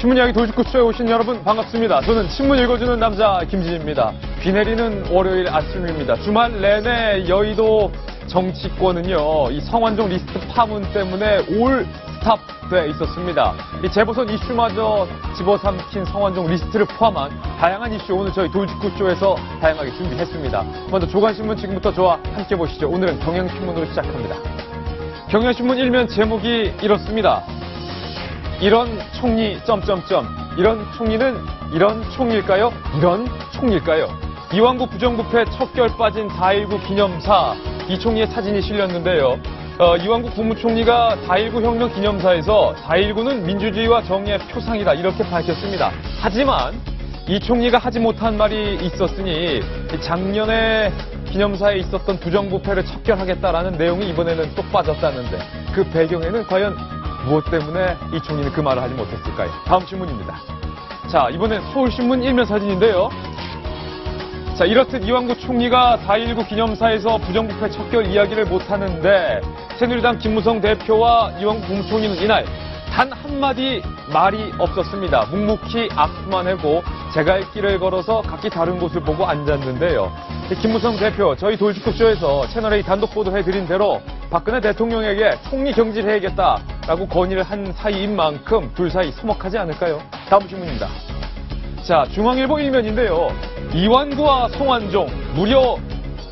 신문 이야기 돌직구쇼에 오신 여러분 반갑습니다. 저는 신문 읽어주는 남자 김진입니다. 비 내리는 월요일 아침입니다. 주말 내내 여의도 정치권은요, 이 성완종 리스트 파문 때문에 올 스탑돼 있었습니다. 이 재보선 이슈마저 집어삼킨 성완종 리스트를 포함한 다양한 이슈 오늘 저희 돌직구쇼에서 다양하게 준비했습니다. 먼저 조간신문 지금부터 저와 함께 보시죠. 오늘은 경향신문으로 시작합니다. 경향신문 일면 제목이 이렇습니다. 이런 총리 점점점 이런 총리는 이런 총리일까요? 이런 총리일까요? 이완구 부정부패 척결 빠진 4.19 기념사 이 총리의 사진이 실렸는데요. 이완구 국무총리가 4.19 혁명 기념사에서 4.19는 민주주의와 정의의 표상이다 이렇게 밝혔습니다. 하지만 이 총리가 하지 못한 말이 있었으니 작년에 기념사에 있었던 부정부패를 척결하겠다라는 내용이 이번에는 또 빠졌다는데 그 배경에는 과연 무엇 때문에 이 총리는 그 말을 하지 못했을까요? 다음 신문입니다. 자, 이번엔 서울신문 일면 사진인데요. 자, 이렇듯 이완구 총리가 4.19 기념사에서 부정부패 척결 이야기를 못하는데 새누리당 김무성 대표와 이완구 국무총리는 이날 단 한마디 말이 없었습니다. 묵묵히 악수만 하고 제갈 길을 걸어서 각기 다른 곳을 보고 앉았는데요. 김무성 대표, 저희 돌직구쇼에서 채널A 단독 보도해드린 대로 박근혜 대통령에게 총리 경질해야겠다라고 건의를 한 사이인 만큼 둘 사이 서먹하지 않을까요? 다음 신문입니다. 자, 중앙일보 일면인데요. 이완구와 성완종 무려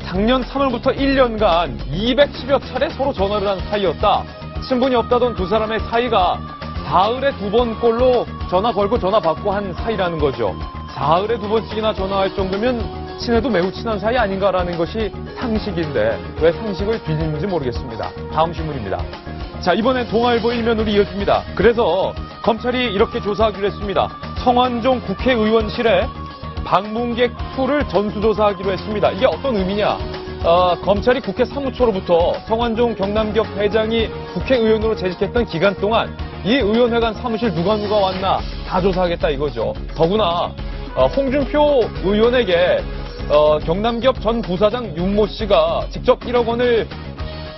작년 3월부터 1년간 210여 차례 서로 전화를 한 사이였다. 친분이 없다던 두 사람의 사이가 사흘에 2번꼴로 전화 걸고 전화 받고 한 사이라는 거죠. 사흘에 2번씩이나 전화할 정도면 친해도 매우 친한 사이 아닌가라는 것이 상식인데 왜 상식을 뒤집는지 모르겠습니다. 다음 신문입니다. 자, 이번엔 동아일보 일면으로 이어집니다. 그래서 검찰이 이렇게 조사하기로 했습니다. 성완종 국회의원실에 방문객 수를 전수조사하기로 했습니다. 이게 어떤 의미냐? 검찰이 국회 사무처로부터 성완종 경남기업 회장이 국회의원으로 재직했던 기간 동안 이 의원회관 사무실 누가 왔나 다 조사하겠다 이거죠. 더구나 홍준표 의원에게 경남기업 전 부사장 윤모 씨가 직접 1억 원을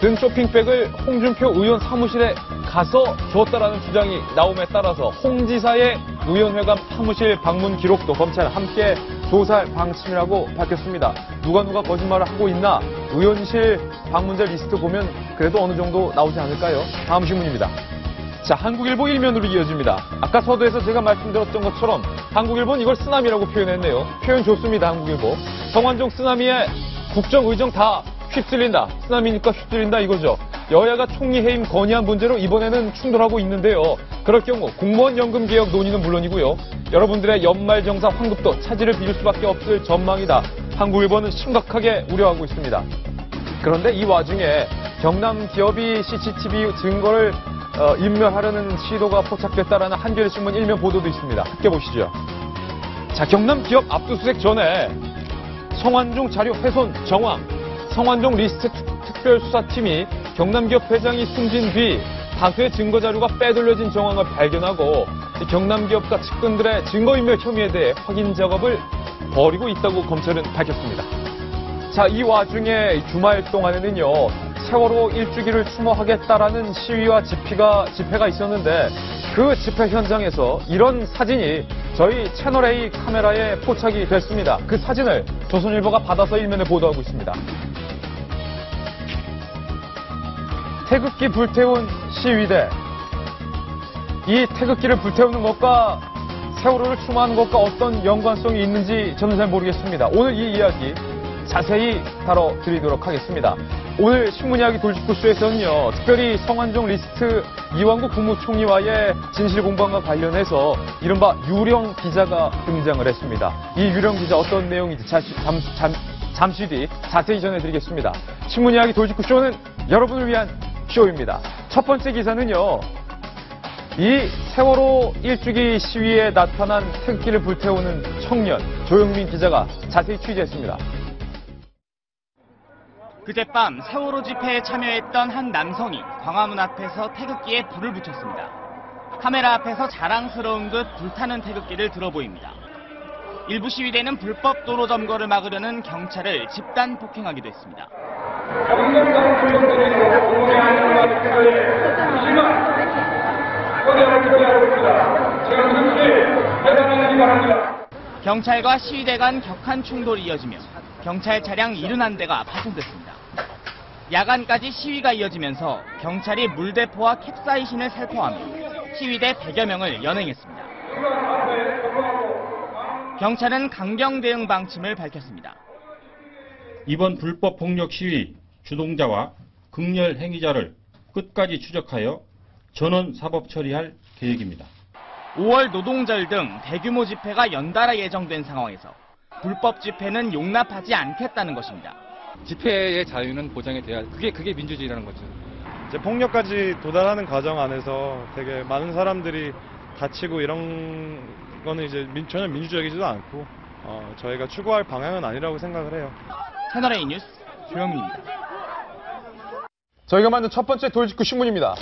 든 쇼핑백을 홍준표 의원 사무실에 가서 주었다라는 주장이 나옴에 따라서 홍 지사의 의원회관 사무실 방문 기록도 검찰 함께 조사할 방침이라고 밝혔습니다. 누가 거짓말을 하고 있나? 의원실 방문자 리스트 보면 그래도 어느 정도 나오지 않을까요? 다음 신문입니다. 자, 한국일보 일면으로 이어집니다. 아까 서두에서 제가 말씀드렸던 것처럼 한국일보는 이걸 쓰나미라고 표현했네요. 표현 좋습니다, 한국일보. 성완종 쓰나미에 국정 의정 다 휩쓸린다. 쓰나미니까 휩쓸린다 이거죠. 여야가 총리 해임 건의한 문제로 이번에는 충돌하고 있는데요. 그럴 경우 공무원 연금 개혁 논의는 물론이고요. 여러분들의 연말정산 환급도 차질을 빚을 수밖에 없을 전망이다. 한국일보는 심각하게 우려하고 있습니다. 그런데 이 와중에 경남 기업이 CCTV 증거를 인멸하려는 시도가 포착됐다라는 한겨레신문 일면 보도도 있습니다. 함께 보시죠. 자, 경남 기업 압수수색 전에 성완종 자료 훼손 정황, 성완종 리스트 특별수사팀이 경남기업 회장이 숨진 뒤 다수의 증거자료가 빼돌려진 정황을 발견하고 경남기업과 측근들의 증거인멸 혐의에 대해 확인 작업을 벌이고 있다고 검찰은 밝혔습니다. 자, 이 와중에 주말 동안에는요, 세월호 1주기를 추모하겠다라는 시위와 집회가 있었는데 그 집회 현장에서 이런 사진이 저희 채널A 카메라에 포착이 됐습니다. 그 사진을 조선일보가 받아서 일면에 보도하고 있습니다. 태극기 불태운 시위대. 이 태극기를 불태우는 것과 세월호를 추모하는 것과 어떤 연관성이 있는지 저는 잘 모르겠습니다. 오늘 이 이야기 자세히 다뤄드리도록 하겠습니다. 오늘 신문 이야기 돌직구쇼에서는요, 특별히 성완종 리스트 이완구 국무총리와의 진실 공방과 관련해서 이른바 유령 기자가 등장을 했습니다. 이 유령 기자 어떤 내용인지 잠시 뒤 자세히 전해드리겠습니다. 신문 이야기 돌직구쇼는 여러분을 위한 쇼입니다. 첫 번째 기사는요, 이 세월호 1주기 시위에 나타난 태극기를 불태우는 청년 조영민 기자가 자세히 취재했습니다. 그젯밤 세월호 집회에 참여했던 한 남성이 광화문 앞에서 태극기에 불을 붙였습니다. 카메라 앞에서 자랑스러운 듯 불타는 태극기를 들어 보입니다. 일부 시위대는 불법 도로 점거를 막으려는 경찰을 집단 폭행하기도 했습니다. 거대한 경찰과 시위대 간 격한 충돌이 이어지며 경찰 차량 71대가 파손됐습니다. 야간까지 시위가 이어지면서 경찰이 물대포와 캡사이신을 살포하며 시위대 100여 명을 연행했습니다. 경찰은 강경 대응 방침을 밝혔습니다. 이번 불법 폭력 시위 주동자와 극렬 행위자를 끝까지 추적하여 전원 사법 처리할 계획입니다. 5월 노동절 등 대규모 집회가 연달아 예정된 상황에서 불법 집회는 용납하지 않겠다는 것입니다. 집회의 자유는 보장이 돼야 그게 민주주의라는 거죠. 이제 폭력까지 도달하는 과정 안에서 되게 많은 사람들이 다치고 이런 거는 이제 전혀 민주적이지도 않고 저희가 추구할 방향은 아니라고 생각을 해요. 채널A 뉴스 조영민입니다. 저희가 만든 첫 번째 돌직구 신문입니다.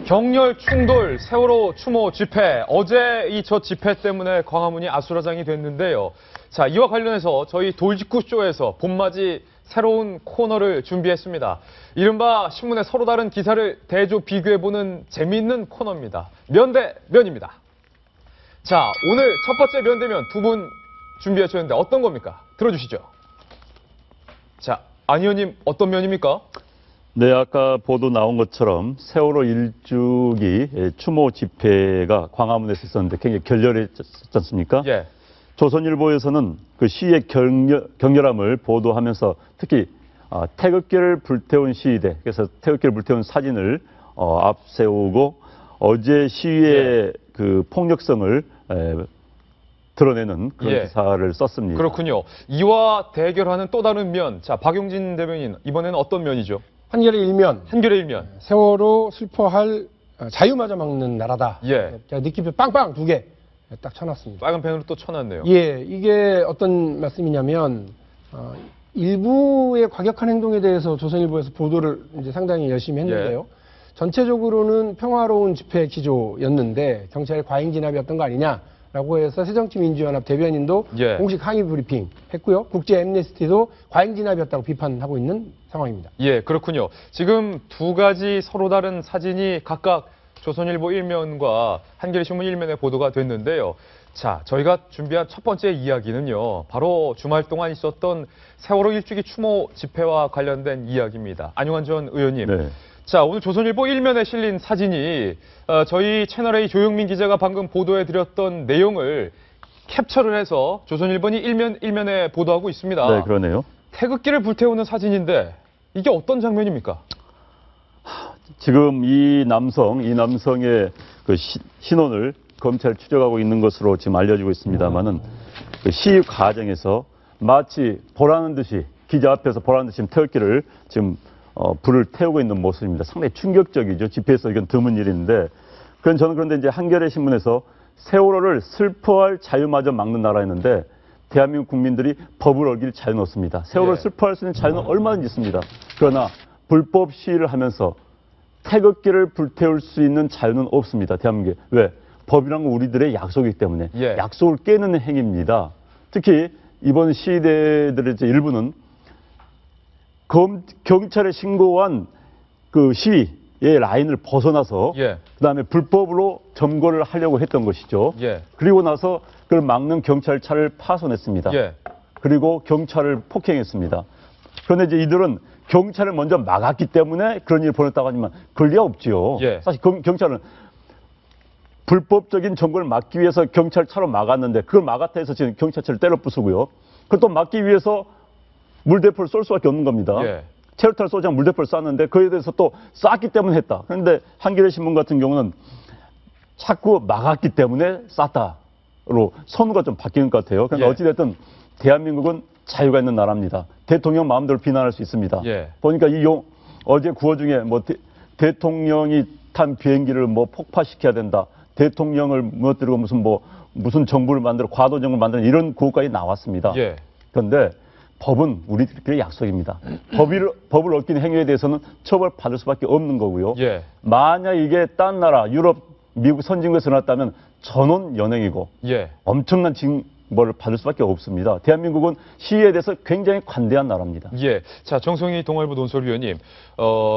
격렬 충돌, 세월호 추모 집회. 어제 이 저 집회 때문에 광화문이 아수라장이 됐는데요. 자, 이와 관련해서 저희 돌직구쇼에서 봄맞이 새로운 코너를 준비했습니다. 이른바 신문의 서로 다른 기사를 대조 비교해보는 재미있는 코너입니다. 면대 면입니다. 자, 오늘 첫 번째 면대면 두 분 준비해 주셨는데 어떤 겁니까? 들어주시죠. 자, 안 의원님 어떤 면입니까? 네, 아까 보도 나온 것처럼 세월호 일주기 추모 집회가 광화문에서 있었는데 굉장히 격렬했지 않습니까? 예. 조선일보에서는 그 시위의 격렬함을 보도하면서 특히 태극기를 불태운 시위대, 그래서 태극기를 불태운 사진을 앞세우고 어제 시위의 그 폭력성을 드러내는 그런 기사를 썼습니다. 그렇군요. 이와 대결하는 또 다른 면. 자, 박용진 대변인, 이번에는 어떤 면이죠? 한겨레 일면. 한겨레 일면. 세월호 슬퍼할 자유마저 막는 나라다. 예. 느낌표 빵빵 두 개 딱 쳐놨습니다. 빨간 펜으로 또 쳐놨네요. 예, 이게 어떤 말씀이냐면 일부의 과격한 행동에 대해서 조선일보에서 보도를 이제 상당히 열심히 했는데요. 전체적으로는 평화로운 집회 기조였는데 경찰의 과잉 진압이었던 거 아니냐라고 해서 새정치민주연합 대변인도 공식 항의 브리핑 했고요. 국제 엠네스티도 과잉 진압이었다고 비판하고 있는 상황입니다. 예, 그렇군요. 지금 두 가지 서로 다른 사진이 각각 조선일보 1면과 한겨레신문 1면에 보도가 됐는데요. 자, 저희가 준비한 첫 번째 이야기는요. 바로 주말 동안 있었던 세월호 일주기 추모 집회와 관련된 이야기입니다. 안용환 전 의원님. 네. 자, 오늘 조선일보 1면에 실린 사진이 저희 채널A 조영민 기자가 방금 보도해드렸던 내용을 캡처를 해서 조선일보니 1면에 보도하고 있습니다. 네, 그러네요. 태극기를 불태우는 사진인데 이게 어떤 장면입니까? 지금 이 남성의 그 신원을 검찰이 추적하고 있는 것으로 지금 알려지고 있습니다만은 그 시위 과정에서 마치 보라는 듯이 기자 앞에서 보라는 듯이 태극기를 지금 불을 태우고 있는 모습입니다. 상당히 충격적이죠. 집회에서 이건 드문 일인데, 저는 그런데 이제 한겨레 신문에서 세월호를 슬퍼할 자유마저 막는 나라였는데 대한민국 국민들이 법을 어길 자유는 없습니다. 세월호를 슬퍼할 수 있는 자유는 얼마든지 있습니다. 그러나 불법 시위를 하면서 태극기를 불태울 수 있는 자유는 없습니다. 대한민국에. 왜? 법이란 건 우리들의 약속이기 때문에 약속을 깨는 행위입니다. 특히 이번 시위대들의 일부는 경찰에 신고한 그 시위의 라인을 벗어나서 그다음에 불법으로 점거를 하려고 했던 것이죠. 그리고 나서 그걸 막는 경찰차를 파손했습니다. 그리고 경찰을 폭행했습니다. 그런데 이제 이들은 경찰을 먼저 막았기 때문에 그런 일을 벌였다고 하지만 그럴 리가 없지요. 사실 경찰은 불법적인 점거를 막기 위해서 경찰차로 막았는데 그걸 막았다 해서 지금 경찰차를 때려 부수고요. 그걸 또 막기 위해서 물대포를 쏠 수밖에 없는 겁니다. 체류탄을 쏘지 않고 물대포를 쐈는데 그에 대해서 또 쐈기 때문에 했다. 그런데 한겨레 신문 같은 경우는 자꾸 막았기 때문에 쐈다로 선우가 좀 바뀌는 것 같아요. 그러니까 어찌됐든 대한민국은 자유가 있는 나라입니다. 대통령 마음대로 비난할 수 있습니다. 보니까 어제 구호 중에 뭐 대통령이 탄 비행기를 뭐 폭파시켜야 된다. 대통령을 무너뜨리고 무슨 정부를 만들어 과도 정부를 만드는 이런 구호까지 나왔습니다. 그런데 법은 우리들끼리 약속입니다. 법을 어긴 행위에 대해서는 처벌받을 수밖에 없는 거고요. 만약 이게 딴 나라, 유럽, 미국 선진국에서 났다면 전원 연행이고 엄청난 뭘 받을 수밖에 없습니다. 대한민국은 시위에 대해서 굉장히 관대한 나라입니다. 예. 자, 정성희 동아일보 논설위원님,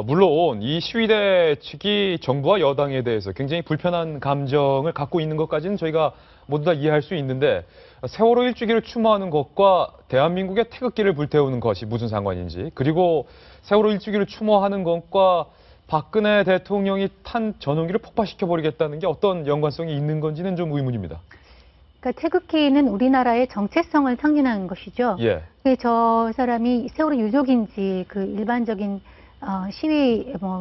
물론 이 시위대 측이 정부와 여당에 대해서 굉장히 불편한 감정을 갖고 있는 것까지는 저희가 모두 다 이해할 수 있는데 세월호 일주기를 추모하는 것과 대한민국의 태극기를 불태우는 것이 무슨 상관인지, 그리고 세월호 일주기를 추모하는 것과 박근혜 대통령이 탄 전용기를 폭파시켜버리겠다는 게 어떤 연관성이 있는 건지는 좀 의문입니다. 그러니까 태극기는 우리나라의 정체성을 상징하는 것이죠. 예. 저 사람이 세월호 유족인지 그 일반적인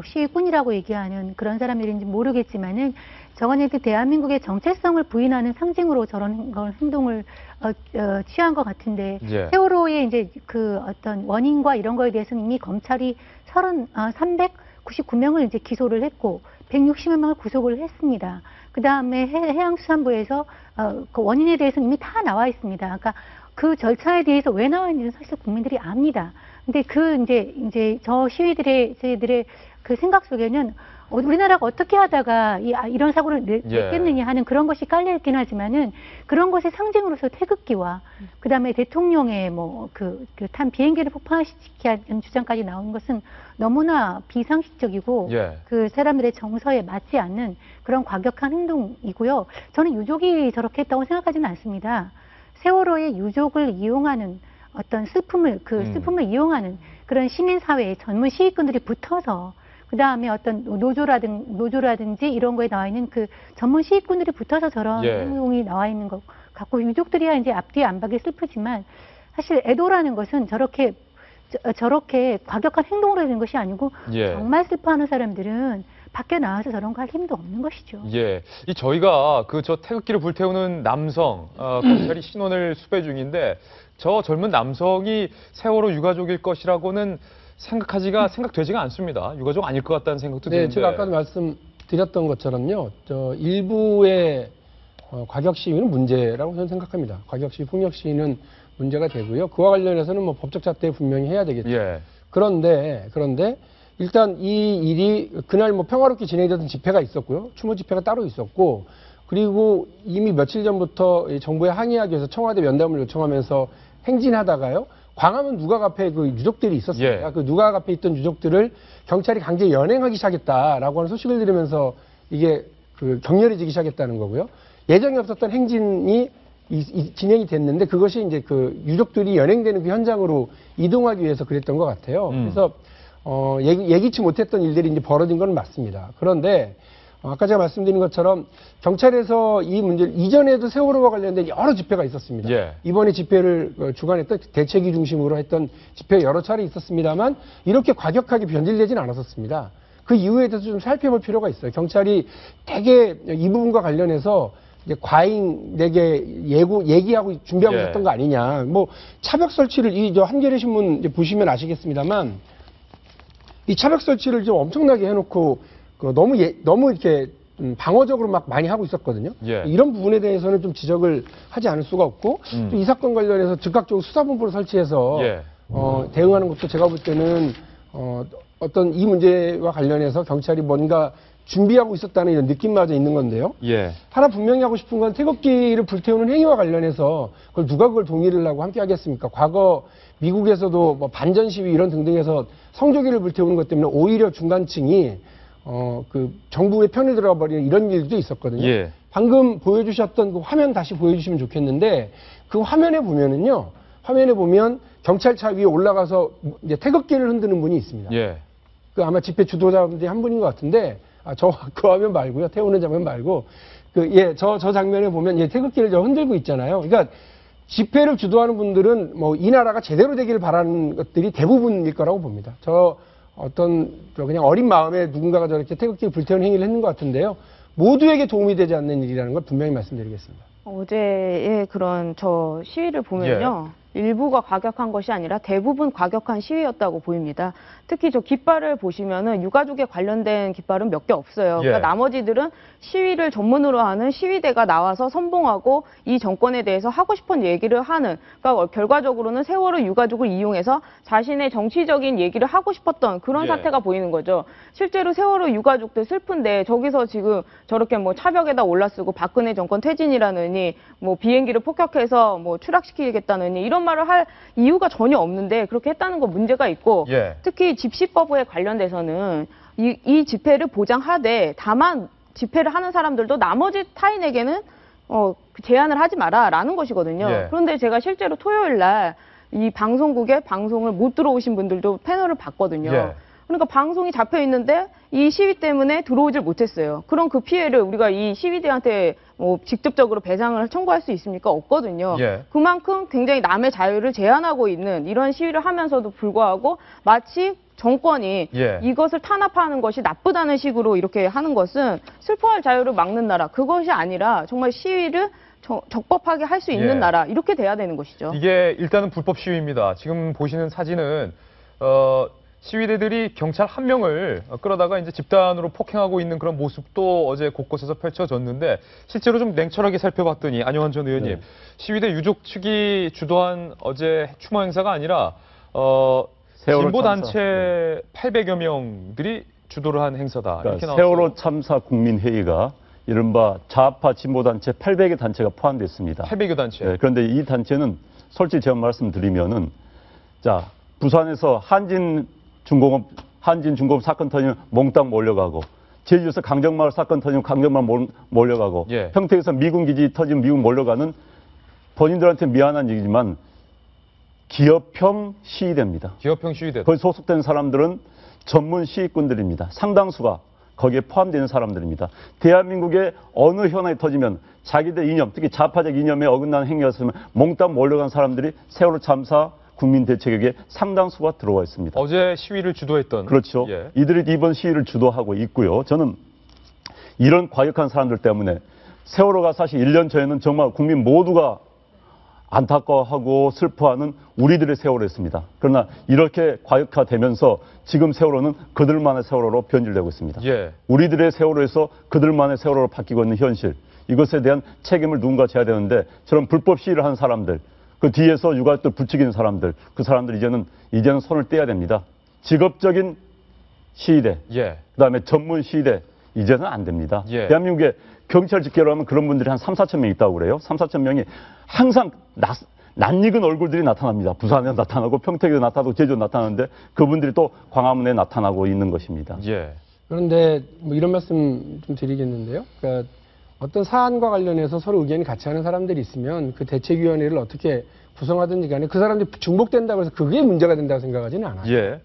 시위꾼이라고 얘기하는 그런 사람들인지 모르겠지만은 저거는 그 대한민국의 정체성을 부인하는 상징으로 저런 걸 행동을 취한 것 같은데 예. 세월호의 이제 그 어떤 원인과 이런 거에 대해서는 이미 검찰이 399명을 이제 기소를 했고 160여 명을 구속을 했습니다. 그 다음에 해양수산부에서 그 원인에 대해서는 이미 다 나와 있습니다. 그러니까 그 절차에 대해서 왜 나와 있는지는 사실 국민들이 압니다. 근데 이제 저희들의 그 생각 속에는 우리나라가 어떻게 하다가 이런 사고를 냈겠느냐 하는 그런 것이 깔려있긴 하지만은 그런 것의 상징으로서 태극기와 그 다음에 대통령의 탄 비행기를 폭파시키는 주장까지 나오는 것은 너무나 비상식적이고 예. 그 사람들의 정서에 맞지 않는 그런 과격한 행동이고요. 저는 유족이 저렇게 했다고 생각하지는 않습니다. 세월호의 유족을 이용하는 어떤 슬픔을 이용하는 그런 시민사회의 전문 시위꾼들이 붙어서 그 다음에 어떤 노조라든지 이런 거에 나와 있는 그 전문 시위꾼들이 붙어서 저런 예. 행동이 나와 있는 것 같고 유족들이야 이제 앞뒤에 안 박이 슬프지만 사실 애도라는 것은 저렇게 과격한 행동으로 되는 것이 아니고 예. 정말 슬퍼하는 사람들은 밖에 나와서 저런 거 할 힘도 없는 것이죠. 예. 저희가 저 태극기를 불태우는 남성, 검찰이 신원을 수배 중인데 저 젊은 남성이 세월호 유가족일 것이라고는 생각되지가 않습니다. 유가족 아닐 것 같다는 생각도 드는데. 네, 제가 아까도 말씀드렸던 것처럼요. 일부의 과격 시위는 문제라고 저는 생각합니다. 과격 시위, 폭력 시위는 문제가 되고요. 그와 관련해서는 법적 잣대 분명히 해야 되겠죠. 예. 그런데 일단 이 일이 그날 평화롭게 진행되던 집회가 있었고요. 추모 집회가 따로 있었고 그리고 이미 며칠 전부터 정부에 항의하기 위해서 청와대 면담을 요청하면서 행진하다가요. 광화문 누각 앞에 그 유족들이 있었습니다. 예. 그 누각 앞에 있던 유족들을 경찰이 강제 연행하기 시작했다라고 하는 소식을 들으면서 이게 격렬해지기 시작했다는 거고요. 예정에 없었던 행진이 진행이 됐는데 그것이 이제 그 유족들이 연행되는 그 현장으로 이동하기 위해서 그랬던 것 같아요. 그래서 예기치 못했던 일들이 이제 벌어진 건 맞습니다. 그런데 아까 제가 말씀드린 것처럼 경찰에서 이 문제를 이전에도 세월호와 관련된 여러 집회가 있었습니다. 예. 이번에 집회를 주관했던 대책위 중심으로 했던 집회 여러 차례 있었습니다만 이렇게 과격하게 변질되지는 않았었습니다. 그 이유에 대해서 좀 살펴볼 필요가 있어요. 경찰이 되게 이 부분과 관련해서 이제 과잉되게 얘기하고 준비하고 있었던 거 아니냐. 차벽 설치를 한겨레 신문 이제 보시면 아시겠습니다만 이 차벽 설치를 좀 엄청나게 해놓고 너무 이렇게 방어적으로 막 많이 하고 있었거든요. 예. 이런 부분에 대해서는 좀 지적을 하지 않을 수가 없고 또 이 사건 관련해서 즉각적으로 수사본부를 설치해서 예. 대응하는 것도 제가 볼 때는 어떤 이 문제와 관련해서 경찰이 뭔가 준비하고 있었다는 이런 느낌마저 있는 건데요. 예. 하나 분명히 하고 싶은 건 태극기를 불태우는 행위와 관련해서 그걸 동의를 하고 함께 하겠습니까? 과거 미국에서도 반전 시위 이런 등등해서 성조기를 불태우는 것 때문에 오히려 중간층이 정부의 편을 들어가 버리는 이런 일도 있었거든요. 예. 방금 보여주셨던 그 화면 다시 보여주시면 좋겠는데 그 화면에 보면 경찰차 위에 올라가서 이제 태극기를 흔드는 분이 있습니다. 예. 아마 집회 주도자분들이 한 분인 것 같은데 그 화면 말고요. 태우는 장면 말고 저 장면에 보면 태극기를 흔들고 있잖아요. 그러니까 집회를 주도하는 분들은 이 나라가 제대로 되기를 바라는 것들이 대부분일 거라고 봅니다. 그냥 어린 마음에 누군가가 저렇게 태극기를 불태우는 행위를 했는 것 같은데요. 모두에게 도움이 되지 않는 일이라는 걸 분명히 말씀드리겠습니다. 어제의 그런 시위를 보면요. 일부가 과격한 것이 아니라 대부분 과격한 시위였다고 보입니다. 특히 저 깃발을 보시면은 유가족에 관련된 깃발은 몇 개 없어요. 예. 그러니까 나머지들은 시위를 전문으로 하는 시위대가 나와서 선봉하고 이 정권에 대해서 하고 싶은 얘기를 하는, 그러니까 결과적으로는 세월호 유가족을 이용해서 자신의 정치적인 얘기를 하고 싶었던 그런 예. 사태가 보이는 거죠. 실제로 세월호 유가족들 슬픈데 저기서 지금 저렇게 뭐 차벽에다 올라쓰고 박근혜 정권 퇴진이라느니 뭐 비행기를 폭격해서 뭐 추락시키겠다느니 이런 말을 할 이유가 전혀 없는데 그렇게 했다는 건 문제가 있고, 예. 특히 집시법에 관련돼서는 이 집회를 보장하되 다만 집회를 하는 사람들도 나머지 타인에게는 제한을 하지 마라라는 것이거든요. 예. 그런데 제가 실제로 토요일 날 이 방송국에 방송을 못 들어오신 분들도 패널을 봤거든요. 예. 그러니까 방송이 잡혀 있는데 이 시위 때문에 들어오질 못했어요. 그럼 그 피해를 우리가 이 시위대한테 뭐 직접적으로 배상을 청구할 수 있습니까? 없거든요. 예. 그만큼 굉장히 남의 자유를 제한하고 있는 이런 시위를 하면서도 불구하고 마치 정권이 예. 이것을 탄압하는 것이 나쁘다는 식으로 이렇게 하는 것은 슬퍼할 자유를 막는 나라, 그것이 아니라 정말 시위를 적법하게 할 수 있는 예. 나라, 이렇게 돼야 되는 것이죠. 이게 일단은 불법 시위입니다. 지금 보시는 사진은 시위대들이 경찰 한 명을 끌어다가 이제 집단으로 폭행하고 있는 그런 모습도 어제 곳곳에서 펼쳐졌는데, 실제로 좀 냉철하게 살펴봤더니 안영환 전 의원님, 네. 시위대 유족 측이 주도한 어제 추모 행사가 아니라 진보 단체 800여 명들이 주도를 한 행사다. 그러니까 이렇게 나왔어요. 세월호 참사 국민회의가 이른바 좌파 진보단체 800여 단체가 포함됐습니다. 800여 단체. 네, 그런데 이 단체는 솔직히 제가 말씀드리면은, 자, 부산에서 한진중공업 사건 터지면 몽땅 몰려가고, 제주에서 강정마을 사건 터지면 강정마을 몰려가고, 예. 평택에서 미군 기지 터지면 미군 몰려가는, 본인들한테 미안한 얘기지만 기업형 시위대입니다. 기업형 시위대. 거기 소속된 사람들은 전문 시위꾼들입니다. 상당수가 거기에 포함되는 사람들입니다. 대한민국의 어느 현안이 터지면 자기들 이념, 특히 좌파적 이념에 어긋나는 행위였으면 몽땅 몰려간 사람들이 세월호 참사 국민대책에 상당수가 들어와 있습니다. 어제 시위를 주도했던. 그렇죠. 예. 이들이 이번 시위를 주도하고 있고요. 저는 이런 과격한 사람들 때문에 세월호가 사실 1년 전에는 정말 국민 모두가 안타까워하고 슬퍼하는 우리들의 세월호였습니다. 그러나 이렇게 과격화되면서 지금 세월호는 그들만의 세월호로 변질되고 있습니다. 예. 우리들의 세월호에서 그들만의 세월호로 바뀌고 있는 현실, 이것에 대한 책임을 누군가 져야 되는데, 저런 불법 시위를 하는 사람들, 그 뒤에서 유가족들 부추기는 사람들, 그 사람들 이제는 손을 떼야 됩니다. 직업적인 시위대, 예. 그다음에 전문 시위대, 이제는 안 됩니다. 예. 대한민국에 경찰 집계로 하면 그런 분들이 한 3, 4천 명 있다고 그래요. 3, 4천 명이 항상 낯익은 얼굴들이 나타납니다. 부산에 나타나고 평택에도 나타나고 제주도 나타나는데 그분들이 또 광화문에 나타나고 있는 것입니다. 예. 그런데 뭐 이런 말씀 좀 드리겠는데요. 그러니까 어떤 사안과 관련해서 서로 의견이 같이 하는 사람들이 있으면 그 대책위원회를 어떻게 구성하든지 간에 그 사람들이 중복된다고 해서 그게 문제가 된다고 생각하지는 않아요. 예.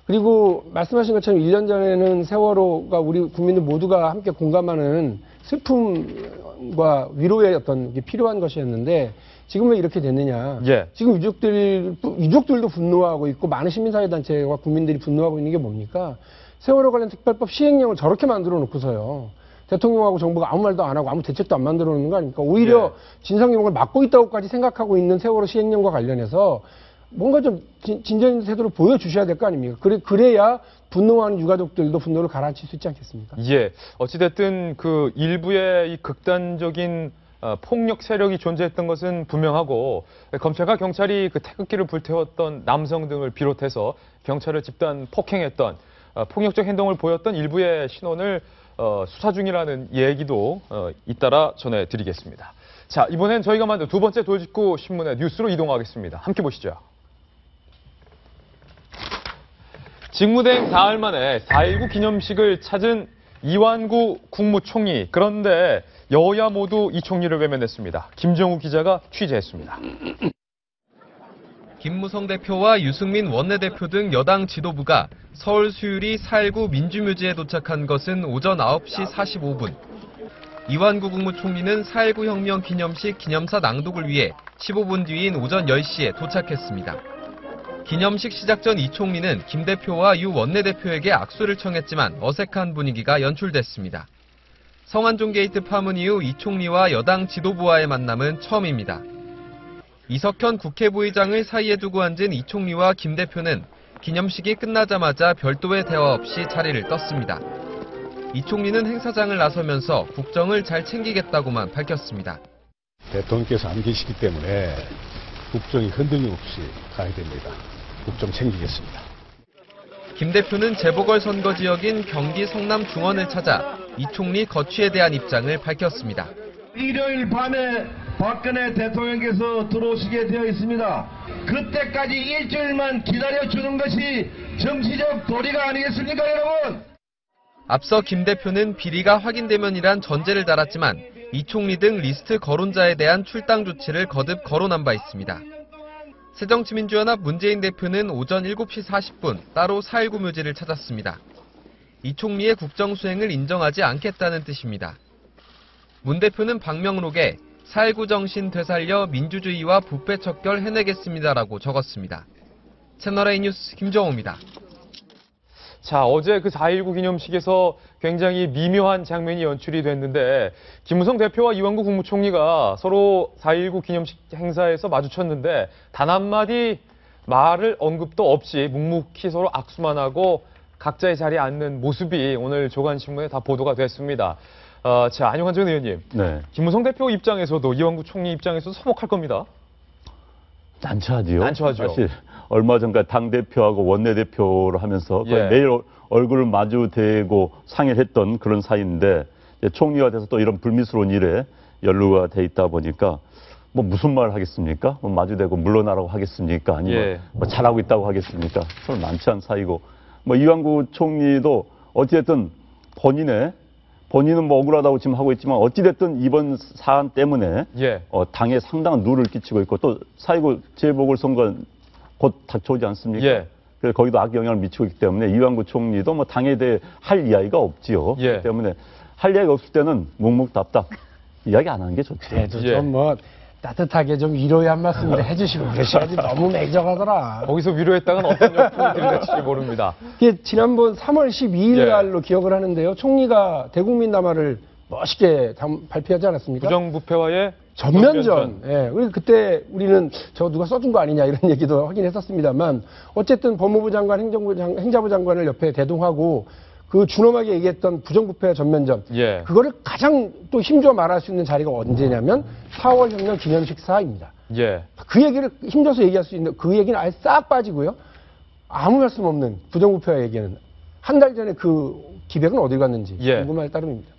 그리고 말씀하신 것처럼 1년 전에는 세월호가 우리 국민들 모두가 함께 공감하는 슬픔과 위로의 어떤 게 필요한 것이었는데, 지금 왜 이렇게 됐느냐. 예. 지금 유족들도 분노하고 있고 많은 시민사회단체와 국민들이 분노하고 있는 게 뭡니까? 세월호 관련 특별법 시행령을 저렇게 만들어 놓고서요. 대통령하고 정부가 아무 말도 안 하고 아무 대책도 안 만들어 놓는 거 아닙니까? 오히려 진상규명을 막고 있다고까지 생각하고 있는 세월호 시행령과 관련해서 뭔가 좀 진전된 태도를 보여주셔야 될 거 아닙니까? 그래야 분노하는 유가족들도 분노를 가라앉힐 수 있지 않겠습니까? 예. 어찌됐든 그 일부의 이 극단적인 폭력 세력이 존재했던 것은 분명하고, 검찰과 경찰이 그 태극기를 불태웠던 남성 등을 비롯해서 경찰을 집단 폭행했던 폭력적 행동을 보였던 일부의 신원을 수사 중이라는 얘기도 잇따라 전해드리겠습니다. 자, 이번엔 저희가 만든 두 번째 돌직구 신문의 뉴스로 이동하겠습니다. 함께 보시죠. 직무대행 사흘 만에 4.19 기념식을 찾은 이완구 국무총리. 그런데 여야 모두 이 총리를 외면했습니다. 김정우 기자가 취재했습니다. 김무성 대표와 유승민 원내대표 등 여당 지도부가 서울 수유리 4.19 민주묘지에 도착한 것은 오전 9시 45분. 이완구 국무총리는 4.19 혁명 기념식 기념사 낭독을 위해 15분 뒤인 오전 10시에 도착했습니다. 기념식 시작 전 이 총리는 김 대표와 유 원내대표에게 악수를 청했지만 어색한 분위기가 연출됐습니다. 성완종 게이트 파문 이후 이 총리와 여당 지도부와의 만남은 처음입니다. 이석현 국회부의장을 사이에 두고 앉은 이 총리와 김 대표는 기념식이 끝나자마자 별도의 대화 없이 자리를 떴습니다. 이 총리는 행사장을 나서면서 국정을 잘 챙기겠다고만 밝혔습니다. 대통령께서 안 계시기 때문에 국정이 흔들림 없이 가야 됩니다. 국정 챙기겠습니다. 김 대표는 재보궐선거 지역인 경기 성남 중원을 찾아 이 총리 거취에 대한 입장을 밝혔습니다. 일요일 밤에 박근혜 대통령께서 들어오시게 되어 있습니다. 그때까지 일주일만 기다려주는 것이 정치적 도리가 아니겠습니까, 여러분? 앞서 김 대표는 비리가 확인되면이란 전제를 달았지만 이 총리 등 리스트 거론자에 대한 출당 조치를 거듭 거론한 바 있습니다. 새정치민주연합 문재인 대표는 오전 7시 40분 따로 4.19 묘지를 찾았습니다. 이 총리의 국정 수행을 인정하지 않겠다는 뜻입니다. 문 대표는 방명록에 4.19 정신 되살려 민주주의와 부패 척결 해내겠습니다라고 적었습니다. 채널A 뉴스 김정호입니다. 자, 어제 그 4.19 기념식에서 굉장히 미묘한 장면이 연출이 됐는데 김무성 대표와 이완구 국무총리가 서로 4.19 기념식 행사에서 마주쳤는데 단 한마디 말을 언급도 없이 묵묵히 서로 악수만 하고 각자의 자리에 앉는 모습이 오늘 조간신문에 다 보도가 됐습니다. 자, 안용환 전 의원님. 네. 김무성 대표 입장에서도 이완구 총리 입장에서도 서먹할 겁니다. 난처하죠. 난처하죠. 사실 얼마 전까지 당대표하고 원내대표를 하면서 거의 매일 얼굴을 마주대고 상의를 했던 그런 사이인데 총리가 돼서 또 이런 불미스러운 일에 연루가 돼 있다 보니까 뭐 무슨 말을 하겠습니까? 뭐 마주대고 물러나라고 하겠습니까? 아니면 뭐 잘하고 있다고 하겠습니까? 서로 난처한 사이고 뭐 이완구 총리도 어찌됐든 본인은 뭐 억울하다고 지금 하고 있지만 어찌됐든 이번 사안 때문에 당에 상당한 누를 끼치고 있고 또 4.19 재보궐선거 곧 닥쳐오지 않습니까? 그래서 거기도 악영향을 미치고 있기 때문에 이완구 총리도 뭐 당에 대해 할 이야기가 없지요. 그렇기 때문에 할 이야기가 없을 때는 묵묵답답 이야기 안 하는 게 좋죠. 그래도 좀 뭐 따뜻하게 좀 위로의 한 말씀을 해주시고 그러셔야지 너무 매정하더라. 거기서 위로했다간 어떤 역풍이 들릴지 모릅니다. 지난번 3월 12일 날로 기억을 하는데요. 총리가 대국민 담화를 멋있게 발표하지 않았습니까? 부정부패와의 전면전. 그때 우리는 저 누가 써준 거 아니냐 이런 얘기도 하긴 했었습니다만 어쨌든 법무부 장관, 행자부 장관을 옆에 대동하고 그 준엄하게 얘기했던 부정부패 전면전. 그거를 가장 또 힘줘서 말할 수 있는 자리가 언제냐면 4월 혁명 기념식사입니다. 그 얘기를 힘줘서 얘기할 수 있는 그 얘기는 아예 싹 빠지고요. 아무 말씀 없는 부정부패 얘기는 한 달 전에 그 기백은 어디 갔는지 궁금할 따름입니다.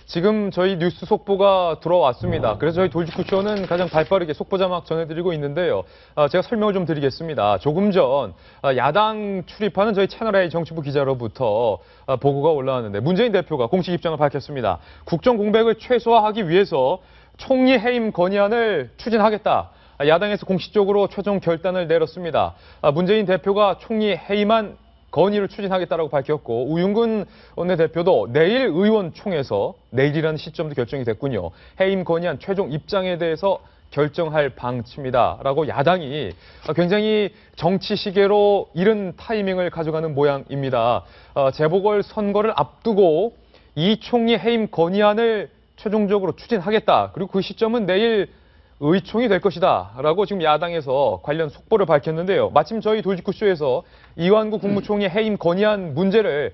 지금 저희 뉴스 속보가 들어왔습니다. 그래서 저희 돌직구쇼는 가장 발빠르게 속보 자막 전해드리고 있는데요. 제가 설명을 좀 드리겠습니다. 조금 전 야당 출입하는 저희 채널A 정치부 기자로부터 보고가 올라왔는데 문재인 대표가 공식 입장을 밝혔습니다. 국정 공백을 최소화하기 위해서 총리 해임 건의안을 추진하겠다. 야당에서 공식적으로 최종 결단을 내렸습니다. 문재인 대표가 총리 해임안 건의를 추진하겠다라고 밝혔고 우윤근 원내대표도 내일 의원총회에서 내일이라는 시점도 결정이 됐군요. 해임 건의안 최종 입장에 대해서 결정할 방침이다라고 야당이 굉장히 정치 시계로 이른 타이밍을 가져가는 모양입니다. 재보궐선거를 앞두고 이 총리 해임 건의안을 최종적으로 추진하겠다. 그리고 그 시점은 내일 의총이 될 것이다 라고 지금 야당에서 관련 속보를 밝혔는데요. 마침 저희 돌직구쇼에서 이완구 국무총리 해임 건의안 문제를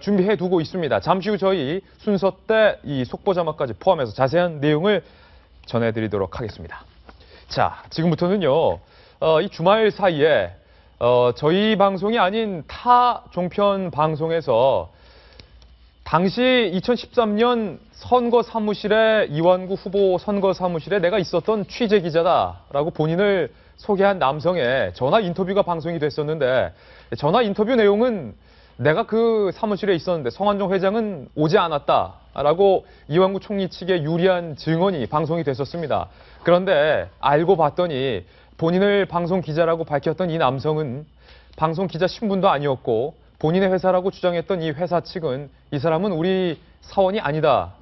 준비해 두고 있습니다. 잠시 후 저희 순서 때 이 속보 자막까지 포함해서 자세한 내용을 전해드리도록 하겠습니다. 자, 지금부터는요. 이 주말 사이에 저희 방송이 아닌 타 종편 방송에서 당시 2013년 선거 사무실에 이완구 후보 선거 사무실에 내가 있었던 취재 기자다라고 본인을 소개한 남성의 전화 인터뷰가 방송이 됐었는데 전화 인터뷰 내용은 내가 그 사무실에 있었는데 성완종 회장은 오지 않았다라고 이완구 총리 측에 유리한 증언이 방송이 됐었습니다. 그런데 알고 봤더니 본인을 방송 기자라고 밝혔던 이 남성은 방송 기자 신분도 아니었고 본인의 회사라고 주장했던 이 회사 측은 이 사람은 우리 사원이 아니다.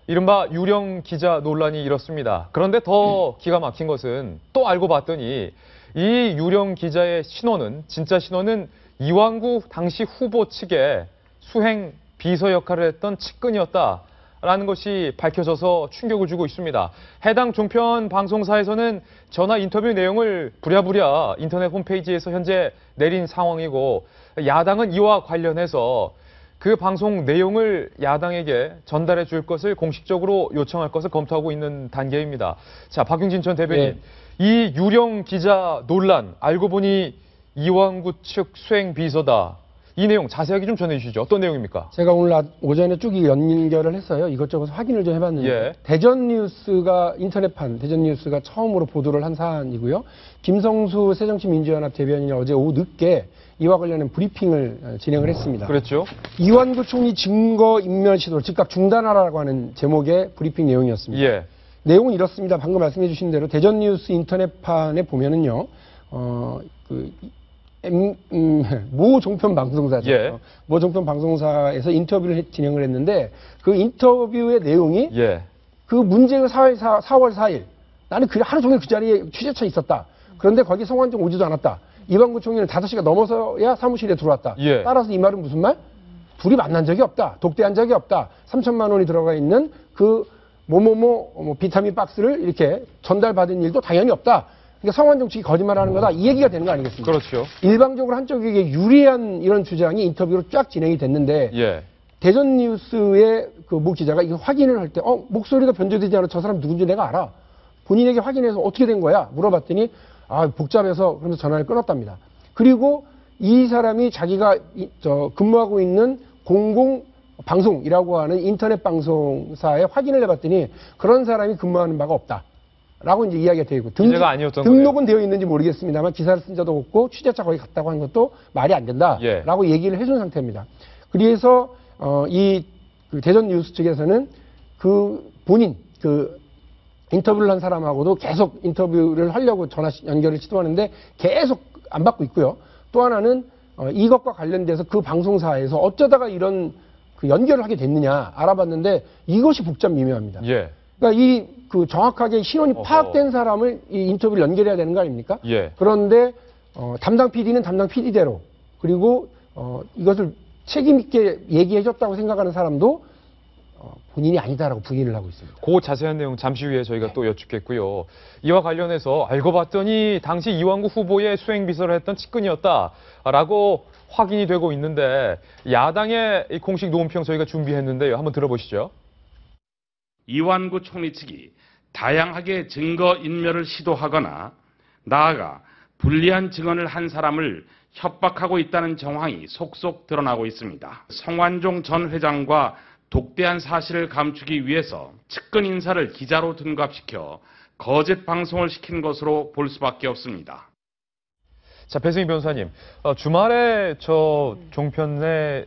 이른바 유령 기자 논란이 일었습니다. 그런데 더 기가 막힌 것은 또 알고 봤더니 이 유령 기자의 신원은 진짜 신원은 이완구 당시 후보 측의 수행 비서 역할을 했던 측근이었다. 라는 것이 밝혀져서 충격을 주고 있습니다. 해당 종편 방송사에서는 전화 인터뷰 내용을 부랴부랴 인터넷 홈페이지에서 현재 내린 상황이고 야당은 이와 관련해서 그 방송 내용을 야당에게 전달해 줄 것을 공식적으로 요청할 것을 검토하고 있는 단계입니다. 자, 박용진 전 대변인, 이 유령 기자 논란 알고 보니 이완구 측 수행 비서다. 이 내용 자세하게 좀 전해주시죠. 어떤 내용입니까? 제가 오늘 오전에 쭉 연결을 했어요. 이것저것 확인을 좀 해봤는데 대전뉴스가 인터넷판 대전뉴스가 처음으로 보도를 한 사안이고요. 김성수 새정치민주연합 대변인이 어제 오후 늦게 이와 관련된 브리핑을 진행을 했습니다. 그렇죠. 이완구 총리 증거인멸 시도를 즉각 중단하라고 하는 제목의 브리핑 내용이었습니다. 내용은 이렇습니다. 방금 말씀해 주신 대로 대전뉴스 인터넷판에 보면은요. 모 종편 방송사죠. 모 종편 방송사에서 인터뷰를 진행을 했는데 그 인터뷰의 내용이 그 문제가 4월 4일 나는 하루 종일 그 자리에 취재처에 있었다. 그런데 거기 성완종 오지도 않았다. 이완구 총리는 5시가 넘어서야 사무실에 들어왔다. 따라서 이 말은 무슨 말? 둘이 만난 적이 없다. 독대한 적이 없다. 3천만 원이 들어가 있는 그 비타민 박스를 이렇게 전달받은 일도 당연히 없다. 그러니까 성완종 측이 거짓말하는 거다. 이 얘기가 되는 거 아니겠습니까? 그렇죠. 일방적으로 한쪽에게 유리한 이런 주장이 인터뷰로 쫙 진행이 됐는데 대전뉴스의 그 모 기자가 이거 확인을 할 때 목소리가 변조되지 않아 저 사람 누군지 내가 알아. 본인에게 확인해서 어떻게 된 거야? 물어봤더니 복잡해서 그러면서 전화를 끊었답니다. 그리고 이 사람이 자기가 근무하고 있는 공공방송이라고 하는 인터넷 방송사에 확인을 해봤더니 그런 사람이 근무하는 바가 없다. 라고 이제 이야기가 되어 있고 등록은 되어 있는지 모르겠습니다만 기사를 쓴 적도 없고 취재차 거기 갔다고 한 것도 말이 안 된다라고 얘기를 해준 상태입니다. 그래서 그 대전뉴스 측에서는 그 본인 인터뷰를 한 사람하고도 계속 인터뷰를 하려고 전화 연결을 시도하는데 계속 안 받고 있고요. 또 하나는 이것과 관련돼서 그 방송사에서 어쩌다가 이런 그 연결을 하게 됐느냐 알아봤는데 이것이 복잡 미묘합니다. 그러니까 정확하게 신원이 파악된 사람을 이 인터뷰를 연결해야 되는 거 아닙니까? 그런데 담당 PD는 담당 PD대로 그리고 이것을 책임 있게 얘기해줬다고 생각하는 사람도 본인이 아니다라고 부인을 하고 있습니다. 그 자세한 내용 잠시 후에 저희가 또 여쭙겠고요. 이와 관련해서 알고 봤더니 당시 이완구 후보의 수행비서를 했던 측근이었다라고 확인이 되고 있는데 야당의 공식 논평 저희가 준비했는데요. 한번 들어보시죠. 이완구 총리 측이 다양하게 증거인멸을 시도하거나 나아가 불리한 증언을 한 사람을 협박하고 있다는 정황이 속속 드러나고 있습니다. 성완종 전 회장과 독대한 사실을 감추기 위해서 측근 인사를 기자로 둔갑시켜 거짓 방송을 시킨 것으로 볼 수밖에 없습니다. 자, 배승희 변호사님, 주말에 저 종편 내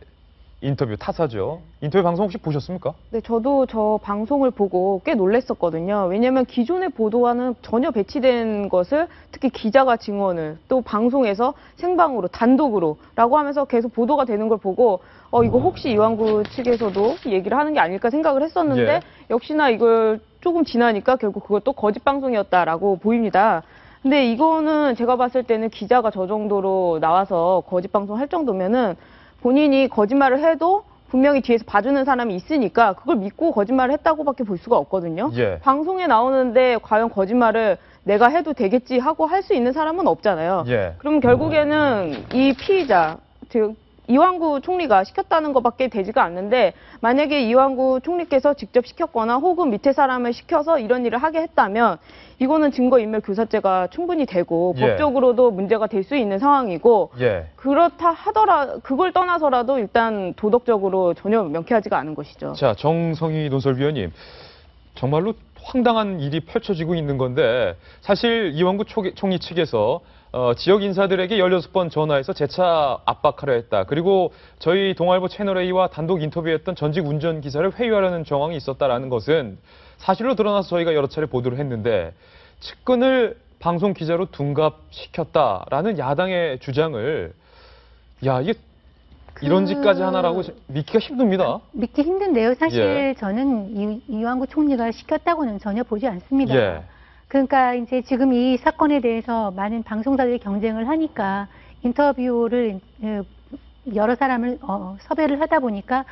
인터뷰 타사죠. 인터뷰 방송 혹시 보셨습니까? 네, 저도 저 방송을 보고 꽤 놀랐었거든요. 왜냐하면 기존의 보도와는 전혀 배치된 것을 특히 기자가 증언을 또 방송에서 생방으로 단독으로 라고 하면서 계속 보도가 되는 걸 보고 이거 혹시 이완구 측에서도 얘기를 하는 게 아닐까 생각을 했었는데 역시나 이걸 조금 지나니까 결국 그것도 거짓 방송이었다라고 보입니다. 근데 이거는 제가 봤을 때는 기자가 저 정도로 나와서 거짓 방송 할 정도면은 본인이 거짓말을 해도 분명히 뒤에서 봐주는 사람이 있으니까 그걸 믿고 거짓말을 했다고밖에 볼 수가 없거든요. 방송에 나오는데 과연 거짓말을 내가 해도 되겠지 하고 할 수 있는 사람은 없잖아요. 그럼 결국에는 이 피의자, 즉 이완구 총리가 시켰다는 것밖에 되지가 않는데 만약에 이완구 총리께서 직접 시켰거나 혹은 밑에 사람을 시켜서 이런 일을 하게 했다면 이거는 증거인멸 교사죄가 충분히 되고 법적으로도 문제가 될 수 있는 상황이고 그렇다 하더라 그걸 떠나서라도 일단 도덕적으로 전혀 명쾌하지가 않은 것이죠. 자, 정성희 논설위원님, 정말로 황당한 일이 펼쳐지고 있는 건데 사실 이완구 총리 측에서 지역 인사들에게 16번 전화해서 재차 압박하려 했다. 그리고 저희 동아일보 채널A와 단독 인터뷰했던 전직 운전기사를 회유하려는 정황이 있었다라는 것은 사실로 드러나서 저희가 여러 차례 보도를 했는데 측근을 방송 기자로 둔갑시켰다라는 야당의 주장을 이게 이런 짓까지 하나라고 믿기가 힘듭니다. 믿기 힘든데요. 사실 저는 이완구 총리가 시켰다고는 전혀 보지 않습니다. 그러니까 이제 지금 이 사건에 대해서 많은 방송사들이 경쟁을 하니까 인터뷰를 여러 사람을 섭외를 하다 보니까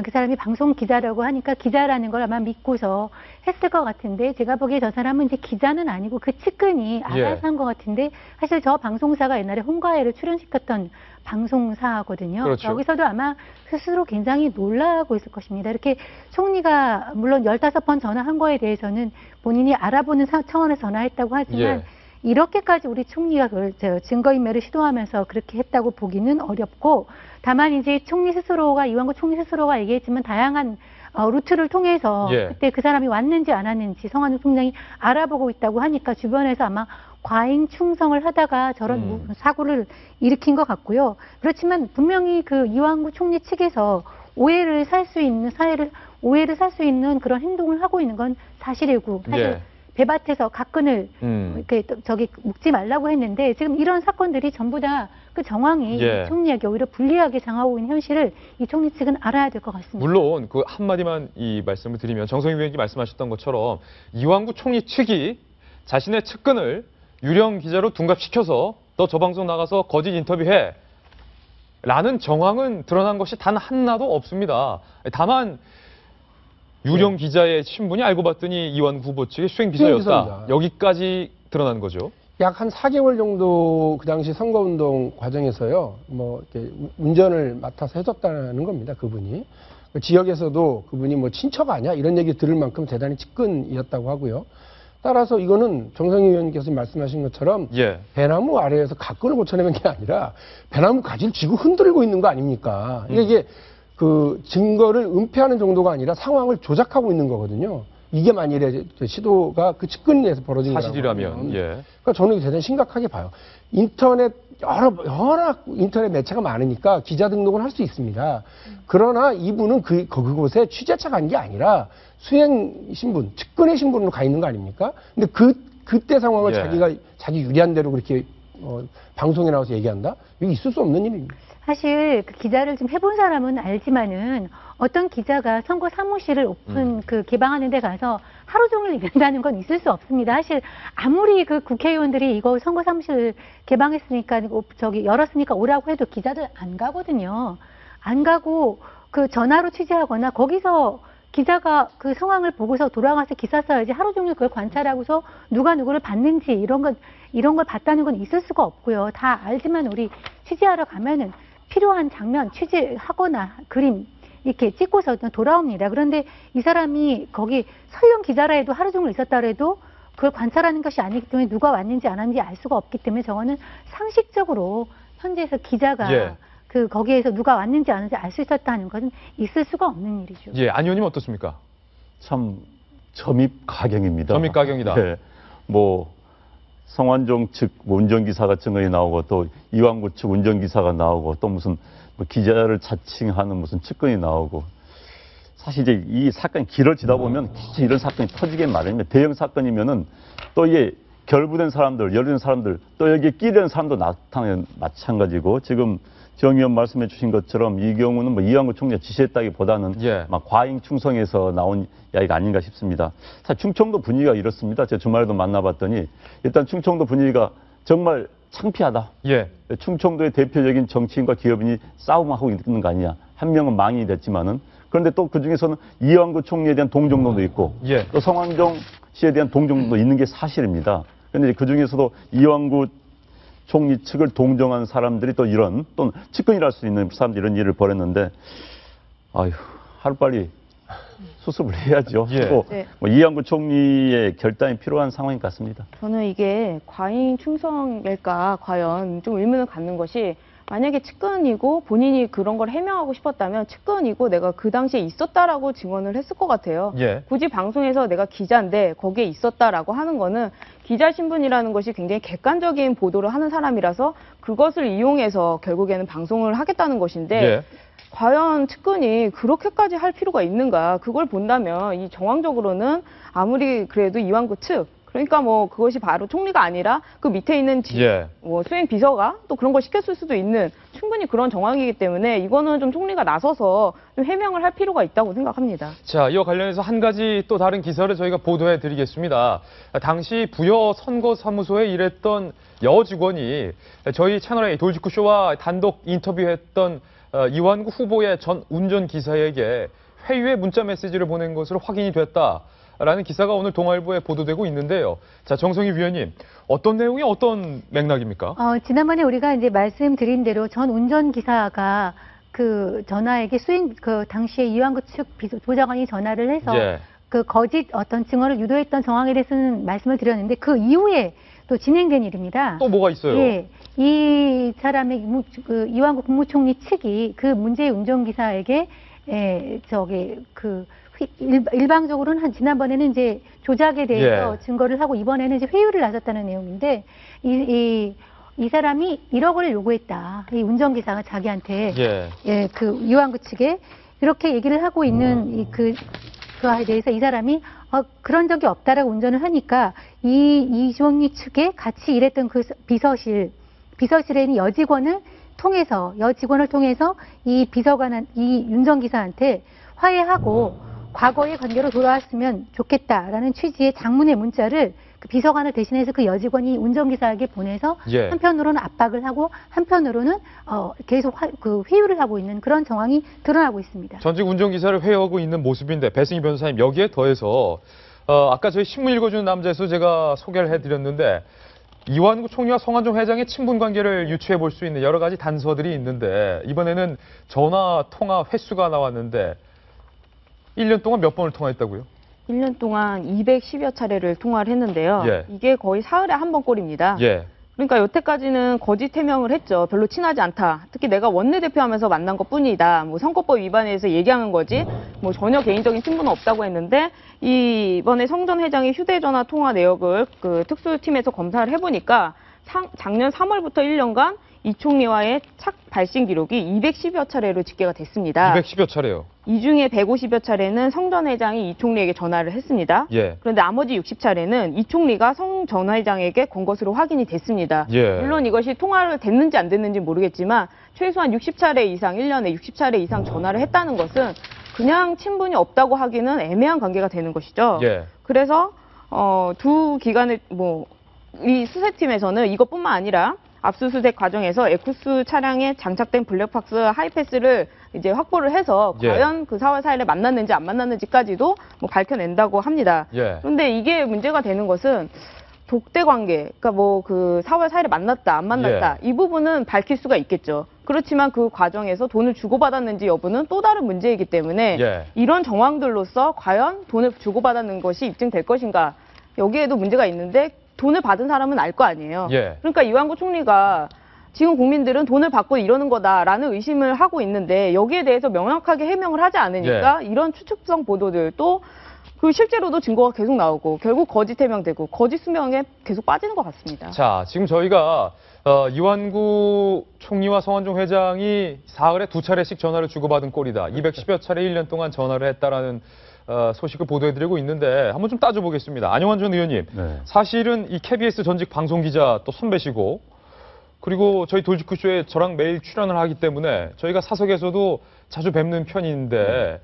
그 사람이 방송 기자라고 하니까 기자라는 걸 아마 믿고서 했을 것 같은데 제가 보기에 저 사람은 이제 기자는 아니고 그 측근이 알아서 한 것 같은데 사실 저 방송사가 옛날에 홍가혜를 출연시켰던 방송사거든요. 그렇죠. 여기서도 아마 스스로 굉장히 놀라고 있을 것입니다. 이렇게 총리가 물론 15번 전화한 거에 대해서는 본인이 알아보는 차원에서 전화했다고 하지만 이렇게까지 우리 총리가 그걸 증거인멸을 시도하면서 그렇게 했다고 보기는 어렵고 다만 이제 총리 스스로가 이완구 총리 스스로가 얘기했지만 다양한 루트를 통해서 그때 그 사람이 왔는지 안 왔는지 성완종 총장이 알아보고 있다고 하니까 주변에서 아마 과잉 충성을 하다가 저런 사고를 일으킨 것 같고요. 그렇지만 분명히 그 이완구 총리 측에서 오해를 살 수 있는 그런 행동을 하고 있는 건 사실이고 사실 배밭에서 가끈을 이렇게 저기 묶지 말라고 했는데 지금 이런 사건들이 전부 다 그 정황이 이 총리에게 오히려 불리하게 장하고 있는 현실을 이 총리 측은 알아야 될 것 같습니다. 물론 그 한마디만 이 말씀을 드리면 정성희 위원님이 말씀하셨던 것처럼 이완구 총리 측이 자신의 측근을 유령 기자로 둔갑시켜서 너 저 방송 나가서 거짓 인터뷰해 라는 정황은 드러난 것이 단 하나도 없습니다. 다만 유령 기자의 신분이 알고 봤더니 이완구 후보 측의 수행 비서였다. 여기까지 드러난 거죠. 약 한 4개월 정도 그 당시 선거운동 과정에서요, 뭐 이렇게 운전을 맡아서 해줬다는 겁니다. 그분이 그 지역에서도 그분이 뭐 친척 아니야 이런 얘기 들을 만큼 대단히 측근이었다고 하고요. 따라서 이거는 정성희 의원님께서 말씀하신 것처럼 배나무 아래에서 가끈을 고쳐내는 게 아니라 배나무 가지를 쥐고 흔들고 있는 거 아닙니까? 이게 그 증거를 은폐하는 정도가 아니라 상황을 조작하고 있는 거거든요. 이게 만일에 시도가 그 측근에 의해서 벌어진 거라면 사실이라면 그러니까 저는 대단히 심각하게 봐요. 인터넷 여러 인터넷 매체가 많으니까 기자 등록을 할 수 있습니다. 그러나 이분은 그곳에 취재차 간 게 아니라 수행 신분, 측근의 신분으로 가 있는 거 아닙니까? 근데 그때 상황을 자기 유리한 대로 그렇게 방송에 나와서 얘기한다? 이게 있을 수 없는 일입니다. 사실 그 기자를 좀 해본 사람은 알지만은 어떤 기자가 선거 사무실을 개방하는 데 가서 하루 종일 일한다는 건 있을 수 없습니다. 사실 아무리 그 국회의원들이 이거 선거 사무실 개방했으니까 열었으니까 오라고 해도 기자들 안 가거든요. 안 가고 그 전화로 취재하거나 거기서 기자가 그 상황을 보고서 돌아가서 기사 써야지 하루 종일 그걸 관찰하고서 누가 누구를 봤는지 이런 걸 봤다는 건 있을 수가 없고요. 다 알지만 우리 취재하러 가면은 필요한 장면 취재하거나 그림 이렇게 찍고서 돌아옵니다. 그런데 이 사람이 거기 설령 기자라 해도 하루 종일 있었다 해도 그걸 관찰하는 것이 아니기 때문에 누가 왔는지 안 왔는지 알 수가 없기 때문에 저거는 상식적으로 현재에서 기자가 거기에서 누가 왔는지 안 왔는지 알 수 있었다는 것은 있을 수가 없는 일이죠. 안 의원님 어떻습니까? 참 점입가경입니다. 점입가경이다. 뭐 성완종 측 운전기사가 증언이 나오고 또 이완구 측 운전기사가 나오고 또 무슨 뭐 기자를 자칭하는 무슨 측근이 나오고 사실 이제 이 사건이 길어지다 보면 이런 사건이 터지게 마련입니다. 대형 사건이면은 또 이게 결부된 사람들, 열린 사람들 또 여기에 끼려는 사람도 나타나는 마찬가지고 지금 정 의원 말씀해 주신 것처럼 이 경우는 뭐 이완구 총리가 지시했다기보다는 막 과잉 충성에서 나온 이야기가 아닌가 싶습니다. 사실 충청도 분위기가 이렇습니다. 제가 주말에도 만나봤더니 일단 충청도 분위기가 정말 창피하다. 충청도의 대표적인 정치인과 기업인이 싸움하고 있는 거 아니냐. 한 명은 망인이 됐지만은 그런데 또 그 중에서는 이완구 총리에 대한 동정도도 있고 또 성완종 씨에 대한 동정도도 있는 게 사실입니다. 그런데 그 중에서도 이완구 총리 측을 동정한 사람들이 또 이런 또는 측근이랄 수 있는 사람들이 이런 일을 벌였는데 하루빨리 수습을 해야죠. 뭐 이완구 총리의 결단이 필요한 상황인 것 같습니다. 저는 이게 과잉 충성일까 과연 좀 의문을 갖는 것이 만약에 측근이고 본인이 그런 걸 해명하고 싶었다면 측근이고 내가 그 당시에 있었다라고 증언을 했을 것 같아요. 굳이 방송에서 내가 기자인데 거기에 있었다라고 하는 거는 기자 신분이라는 것이 굉장히 객관적인 보도를 하는 사람이라서 그것을 이용해서 결국에는 방송을 하겠다는 것인데 과연 측근이 그렇게까지 할 필요가 있는가? 그걸 본다면 이 정황적으로는 아무리 그래도 이완구 측 그러니까 뭐 그것이 바로 총리가 아니라 그 밑에 있는 뭐 수행 비서가 또 그런 걸 시켰을 수도 있는 충분히 그런 정황이기 때문에 이거는 좀 총리가 나서서 좀 해명을 할 필요가 있다고 생각합니다. 자, 이와 관련해서 한 가지 또 다른 기사를 저희가 보도해 드리겠습니다. 당시 부여 선거사무소에 일했던 여직원이 저희 채널A 돌직구쇼와 단독 인터뷰했던 이완구 후보의 전 운전기사에게 회유의 문자 메시지를 보낸 것으로 확인이 됐다라는 기사가 오늘 동아일보에 보도되고 있는데요. 자, 정성희 위원님, 어떤 내용이 어떤 맥락입니까? 지난번에 우리가 이제 말씀드린 대로 전 운전기사가 그 전화에게 당시에 이완구 측 보좌관이 전화를 해서 그 거짓 어떤 증언을 유도했던 정황에 대해서는 말씀을 드렸는데 그 이후에 또 진행된 일입니다. 또 뭐가 있어요? 예. 이 사람의 이완구 국무총리 측이 그 문제의 운전기사에게 일방적으로는 지난번에는 이제 조작에 대해서 증거를 하고 이번에는 이제 회유를 나섰다는 내용인데 이 사람이 1억 원을 요구했다. 이 운전기사가 자기한테 그 이완구 측에 이렇게 얘기를 하고 있는 그에 대해서 이 사람이 그런 적이 없다라고 운전을 하니까 이종리 측에 같이 일했던 그 비서실에 있는 여직원을 통해서 이 운전기사한테 화해하고 과거의 관계로 돌아왔으면 좋겠다라는 취지의 장문의 문자를 그 비서관을 대신해서 그 여직원이 운전기사에게 보내서 한편으로는 압박을 하고 한편으로는 계속 회유를 하고 있는 그런 정황이 드러나고 있습니다. 전직 운전기사를 회유하고 있는 모습인데 배승희 변호사님, 여기에 더해서 아까 저희 신문 읽어주는 남자에서 제가 소개를 해드렸는데 이완구 총리와 성완종 회장의 친분 관계를 유추해 볼 수 있는 여러 가지 단서들이 있는데 이번에는 전화 통화 횟수가 나왔는데 1년 동안 몇 번을 통화했다고요? 1년 동안 210여 차례를 통화를 했는데요. 이게 거의 사흘에 한 번 꼴입니다. 그러니까 여태까지는 거짓 해명을 했죠. 별로 친하지 않다. 특히 내가 원내대표 하면서 만난 것뿐이다. 뭐 선거법 위반에 대해서 얘기하는 거지. 뭐 전혀 개인적인 친분은 없다고 했는데 이번에 성 전 회장의 휴대전화 통화 내역을 그 특수팀에서 검사를 해보니까 작년 3월부터 1년간 이 총리와의 착 발신 기록이 210여 차례로 집계가 됐습니다. 210여 차례요? 이 중에 150여 차례는 성 전 회장이 이 총리에게 전화를 했습니다. 그런데 나머지 60차례는 이 총리가 성 전 회장에게 건 것으로 확인이 됐습니다. 물론 이것이 통화를 됐는지 안 됐는지 모르겠지만 최소한 60차례 이상, 1년에 60차례 이상 전화를 했다는 것은 그냥 친분이 없다고 하기는 애매한 관계가 되는 것이죠. 그래서 두 기관의 이 수사팀에서는 이것뿐만 아니라 압수수색 과정에서 에쿠스 차량에 장착된 블랙박스 하이패스를 이제 확보를 해서 과연 그 4월 4일에 만났는지 안 만났는지까지도 밝혀낸다고 합니다. 그런데 이게 문제가 되는 것은 독대 관계, 그러니까 그 4월 4일에 만났다, 안 만났다 이 부분은 밝힐 수가 있겠죠. 그렇지만 그 과정에서 돈을 주고받았는지 여부는 또 다른 문제이기 때문에 이런 정황들로서 과연 돈을 주고받았는 것이 입증될 것인가 여기에도 문제가 있는데 돈을 받은 사람은 알 거 아니에요. 그러니까 이완구 총리가 지금 국민들은 돈을 받고 이러는 거다라는 의심을 하고 있는데 여기에 대해서 명확하게 해명을 하지 않으니까 이런 추측성 보도들도 실제로도 증거가 계속 나오고 결국 거짓 해명되고 거짓 수명에 계속 빠지는 것 같습니다. 자, 지금 저희가 이완구 총리와 성완종 회장이 사흘에 2차례씩 전화를 주고받은 꼴이다. 210여 차례 1년 동안 전화를 했다라는 소식을 보도해드리고 있는데 한번 좀 따져보겠습니다. 안영환 전 의원님, 사실은 이 KBS 전직 방송기자 또 선배시고 그리고 저희 돌직구쇼에 저랑 매일 출연을 하기 때문에 저희가 사석에서도 자주 뵙는 편인데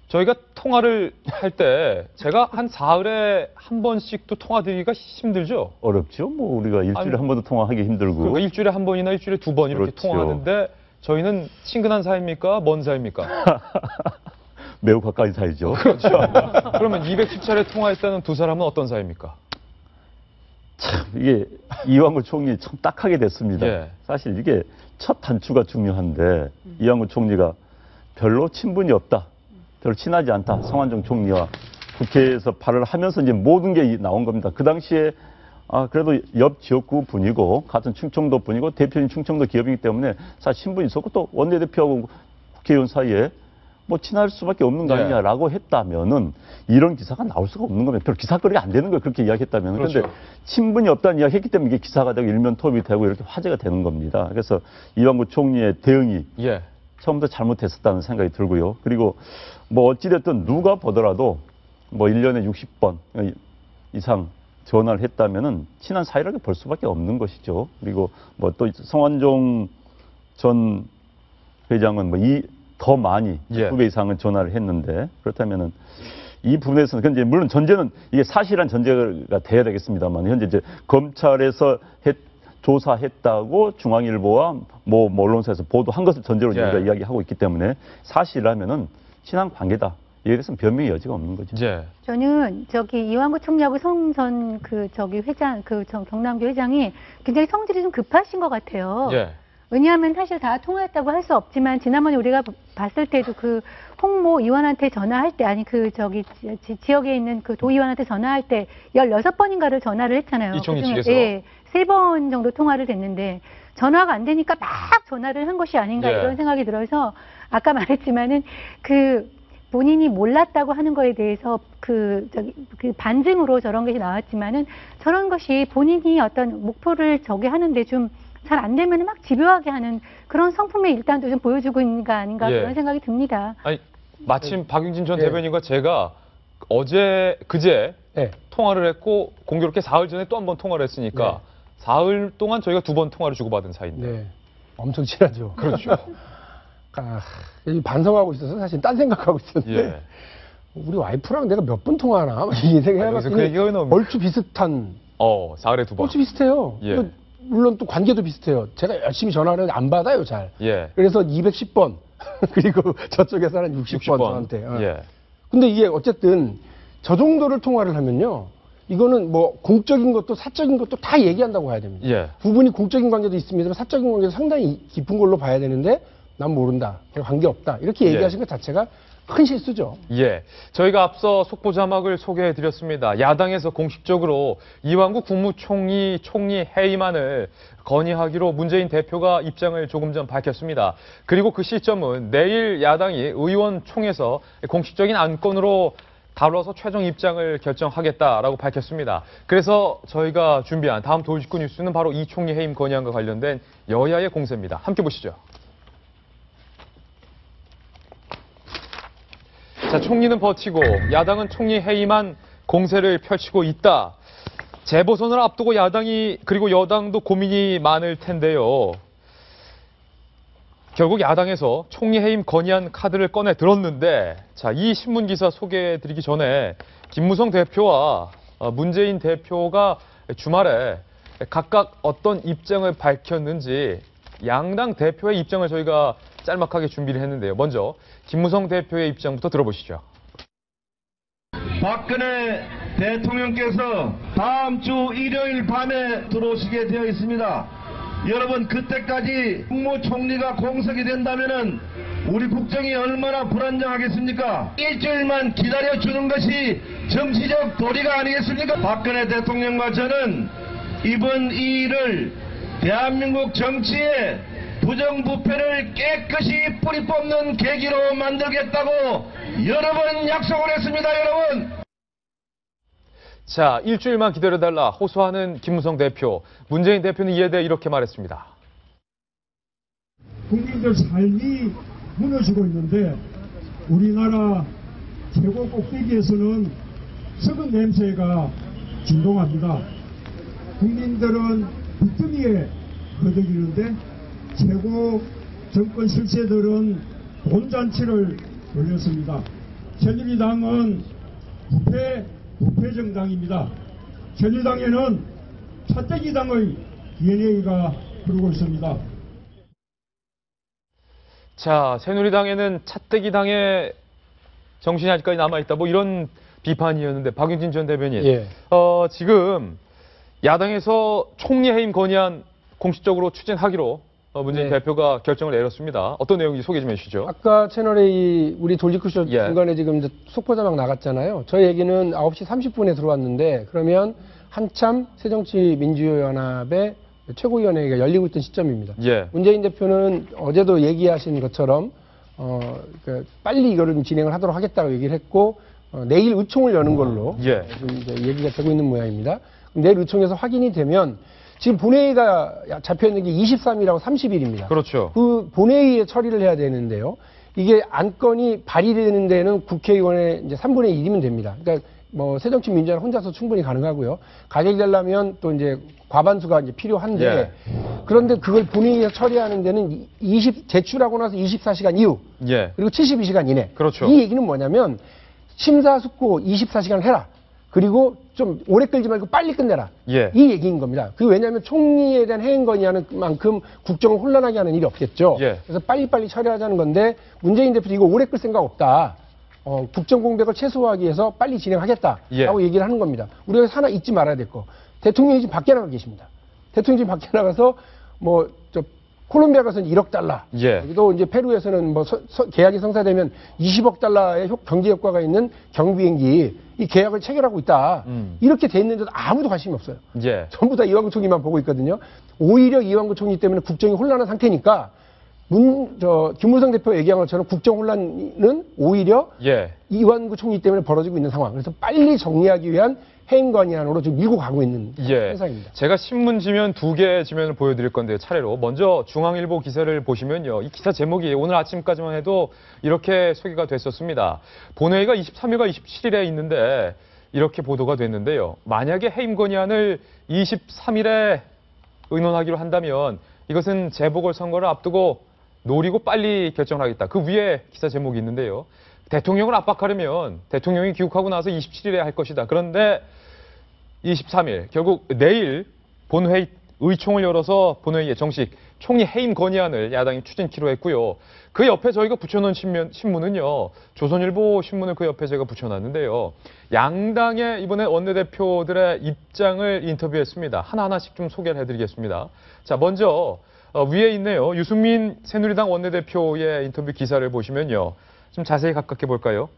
저희가 통화를 할 때 제가 한 사흘에 한 번씩도 통화드리기가 힘들죠? 어렵죠. 우리가 일주일에 한 번도 통화하기 힘들고. 그러니까 일주일에 한 번이나 일주일에 두 번 이렇게 통화하는데 저희는 친근한 사이입니까? 먼 사이입니까? 매우 가까이 사이죠. 그렇죠. 그러면 210차례 통화했다는 두 사람은 어떤 사이입니까? 참 이게 이완구 총리 참 딱하게 됐습니다. 사실 이게 첫 단추가 중요한데 이완구 총리가 별로 친분이 없다. 별로 친하지 않다. 성완종 총리와 국회에서 발언을 하면서 이제 모든 게 나온 겁니다. 그 당시에 그래도 옆 지역구 분이고 같은 충청도 분이고 대표인 충청도 기업이기 때문에 사실 친분이 있었고 또 원내대표하고 국회의원 사이에 친할 수밖에 없는 거 아니냐라고 했다면은 이런 기사가 나올 수가 없는 겁니다. 별 기사거리가 안 되는 거예요. 그렇게 이야기했다면. 그런데 친분이 없다는 이야기 했기 때문에 이게 기사가 되고 일면톱이 되고 이렇게 화제가 되는 겁니다. 그래서 이완구 총리의 대응이 처음부터 잘못했었다는 생각이 들고요. 그리고 어찌됐든 누가 보더라도 1년에 60번 이상 전화를 했다면은 친한 사이라고 볼 수밖에 없는 것이죠. 그리고 뭐 또 성완종 전 회장은 뭐 더 많이 2배 이상은 전화를 했는데 그렇다면은 이 부분에서는 근데 물론 전제는 이게 사실한 전제가 돼야 되겠습니다만 현재 이제 검찰에서 조사했다고 중앙일보와 뭐 언론사에서 보도한 것을 전제로 저희가 이야기하고 있기 때문에 사실이라면은 친한 관계다. 이에 대해서는 변명의 여지가 없는 거죠. 저는 이완구 총리하고 성 전 회장, 경남교 회장이 굉장히 성질이 좀 급하신 것 같아요. 왜냐하면 사실 다 통화했다고 할 수 없지만 지난번에 우리가 봤을 때도 그 홍모 의원한테 전화할 때 지역에 있는 그 도의원한테 전화할 때 16번인가를 전화를 했잖아요. 이 총리 측에서? 3번 정도 통화를 됐는데 전화가 안 되니까 막 전화를 한 것이 아닌가 이런 생각이 들어서 아까 말했지만은 본인이 몰랐다고 하는 거에 대해서 그 반증으로 저런 것이 나왔지만은 저런 것이 본인이 어떤 목표를 하는데 좀 잘 안 되면 막 집요하게 하는 그런 성품의 일단도 좀 보여주고 있는 거 아닌가 그런 생각이 듭니다. 아니, 마침 박용진 전 대변인과 제가 그제 통화를 했고 공교롭게 사흘 전에 또 한 번 통화를 했으니까 사흘 동안 저희가 2번 통화를 주고받은 사이인데. 엄청 친하죠. 그렇죠. 반성하고 있어서 사실 딴 생각하고 있었는데 우리 와이프랑 내가 몇 번 통화하나 이 생각해봤더니 얼추 비슷한. 사흘에 2번. 얼추 비슷해요. 물론 또 관계도 비슷해요. 제가 열심히 전화를 하는데 안 받아요, 잘. 그래서 210번 그리고 저쪽에서는 60번 저한테. 근데 이게 어쨌든 저 정도를 통화를 하면요. 이거는 뭐 공적인 것도 사적인 것도 다 얘기한다고 봐야 됩니다. 부분이 공적인 관계도 있습니다만 사적인 관계도 상당히 깊은 걸로 봐야 되는데 난 모른다. 관계없다. 이렇게 얘기하신 것 자체가 큰 실수죠. 저희가 앞서 속보 자막을 소개해드렸습니다. 야당에서 공식적으로 이완구 국무총리 해임안을 건의하기로 문재인 대표가 입장을 조금 전 밝혔습니다. 그리고 그 시점은 내일 야당이 의원총회에서 공식적인 안건으로 다뤄서 최종 입장을 결정하겠다라고 밝혔습니다. 그래서 저희가 준비한 다음 돌직구 뉴스는 바로 이 총리 해임 건의안과 관련된 여야의 공세입니다. 함께 보시죠. 자, 총리는 버티고 야당은 총리 해임안 공세를 펼치고 있다. 재보선을 앞두고 야당이 그리고 여당도 고민이 많을 텐데요. 결국 야당에서 총리 해임 건의안 카드를 꺼내 들었는데 이 신문 기사 소개해드리기 전에 김무성 대표와 문재인 대표가 주말에 각각 어떤 입장을 밝혔는지 양당 대표의 입장을 저희가 짤막하게 준비를 했는데요. 먼저 김무성 대표의 입장부터 들어보시죠. 박근혜 대통령께서 다음 주 일요일 밤에 들어오시게 되어 있습니다. 여러분 그때까지 국무총리가 공석이 된다면은 우리 국정이 얼마나 불안정하겠습니까? 일주일만 기다려주는 것이 정치적 도리가 아니겠습니까? 박근혜 대통령과 저는 이번 이 일을 대한민국 정치에 부정부패를 깨끗이 뿌리 뽑는 계기로 만들겠다고 여러 번 약속을 했습니다, 여러분. 자, 일주일만 기다려달라 호소하는 김무성 대표. 문재인 대표는 이에 대해 이렇게 말했습니다. 국민들 삶이 무너지고 있는데 우리나라 최고 꼭대기에서는 썩은 냄새가 진동합니다. 국민들은 비트미에 거덕이는데 최고 정권 실세들은 돈잔치를 벌였습니다. 새누리당은 부패 정당입니다. 새누리당에는 차떼기당의 DNA가 흐르고 있습니다. 자, 새누리당에는 차떼기당의 정신이 아직까지 남아있다. 뭐 이런 비판이었는데 박용진 전 대변인. 지금 야당에서 총리 해임 건의안 공식적으로 추진하기로 문재인 대표가 결정을 내렸습니다. 어떤 내용인지 소개 좀 해주시죠. 아까 채널A 우리 돌직구쇼 중간에 지금 이제 속보자막 나갔잖아요. 저희 얘기는 9시 30분에 들어왔는데 그러면 한참 새정치민주연합의 최고위원회가 열리고 있던 시점입니다. 문재인 대표는 어제도 얘기하신 것처럼 빨리 이거를 좀 진행을 하도록 하겠다고 얘기를 했고 내일 의총을 여는 걸로 지금 이제 얘기가 되고 있는 모양입니다. 내일 의총에서 확인이 되면 지금 본회의가 잡혀있는 게 23일하고 30일입니다. 그렇죠. 그 본회의에 처리를 해야 되는데요. 이게 안건이 발의되는 데는 국회의원의 이제 3분의 1이면 됩니다. 그러니까 뭐 새정치민주연합 혼자서 충분히 가능하고요. 가결이 되려면 또 이제 과반수가 이제 필요한데 예. 그런데 그걸 본회의에서 처리하는 데는 제출하고 나서 24시간 이후 예. 그리고 72시간 이내. 그렇죠. 이 얘기는 뭐냐면 심사숙고 24시간 해라. 그리고 좀 오래 끌지 말고 빨리 끝내라. 예. 이 얘기인 겁니다. 그 왜냐하면 총리에 대한 해임 건의하는 만큼 국정을 혼란하게 하는 일이 없겠죠. 예. 그래서 빨리빨리 처리하자는 건데 문재인 대표도 이거 오래 끌 생각 없다. 국정 공백을 최소화하기 위해서 빨리 진행하겠다라고 예. 얘기를 하는 겁니다. 우리가 하나 잊지 말아야 될 거. 대통령이 지금 밖에 나가 계십니다. 대통령이 지금 밖에 나가서 콜롬비아 가서는 1억 달러. 예. 또 이제 페루에서는 계약이 성사되면 20억 달러의 경제 효과가 있는 경비행기 이 계약을 체결하고 있다. 이렇게 돼 있는데도 아무도 관심이 없어요. 예. 전부 다 이완구 총리만 보고 있거든요. 오히려 이완구 총리 때문에 국정이 혼란한 상태니까 김무성 대표 얘기한 것처럼 국정 혼란은 오히려 예. 이완구 총리 때문에 벌어지고 있는 상황. 그래서 빨리 정리하기 위한 해임 건의안으로 지금 밀고 가고 있는 현상입니다. 제가 신문 지면 2개의 지면을 보여드릴 건데요. 차례로. 먼저 중앙일보 기사를 보시면요. 이 기사 제목이 오늘 아침까지만 해도 이렇게 소개가 됐었습니다. 본회의가 23일과 27일에 있는데 이렇게 보도가 됐는데요. 만약에 해임 건의안을 23일에 의논하기로 한다면 이것은 재보궐선거를 앞두고 노리고 빨리 결정하겠다. 그 위에 기사 제목이 있는데요. 대통령을 압박하려면 대통령이 귀국하고 나서 27일에 할 것이다. 그런데 23일, 결국 내일 본회의 의총을 열어서 본회의에 정식 총리 해임 건의안을 야당이 추진키로 했고요. 그 옆에 저희가 붙여놓은 신문은요. 조선일보 신문을 그 옆에 제가 붙여놨는데요. 양당의 이번에 원내대표들의 입장을 인터뷰했습니다. 하나하나씩 좀 소개를 해드리겠습니다. 자, 먼저 위에 있네요. 유승민 새누리당 원내대표의 인터뷰 기사를 보시면요. 좀 자세히 가깝게 볼까요?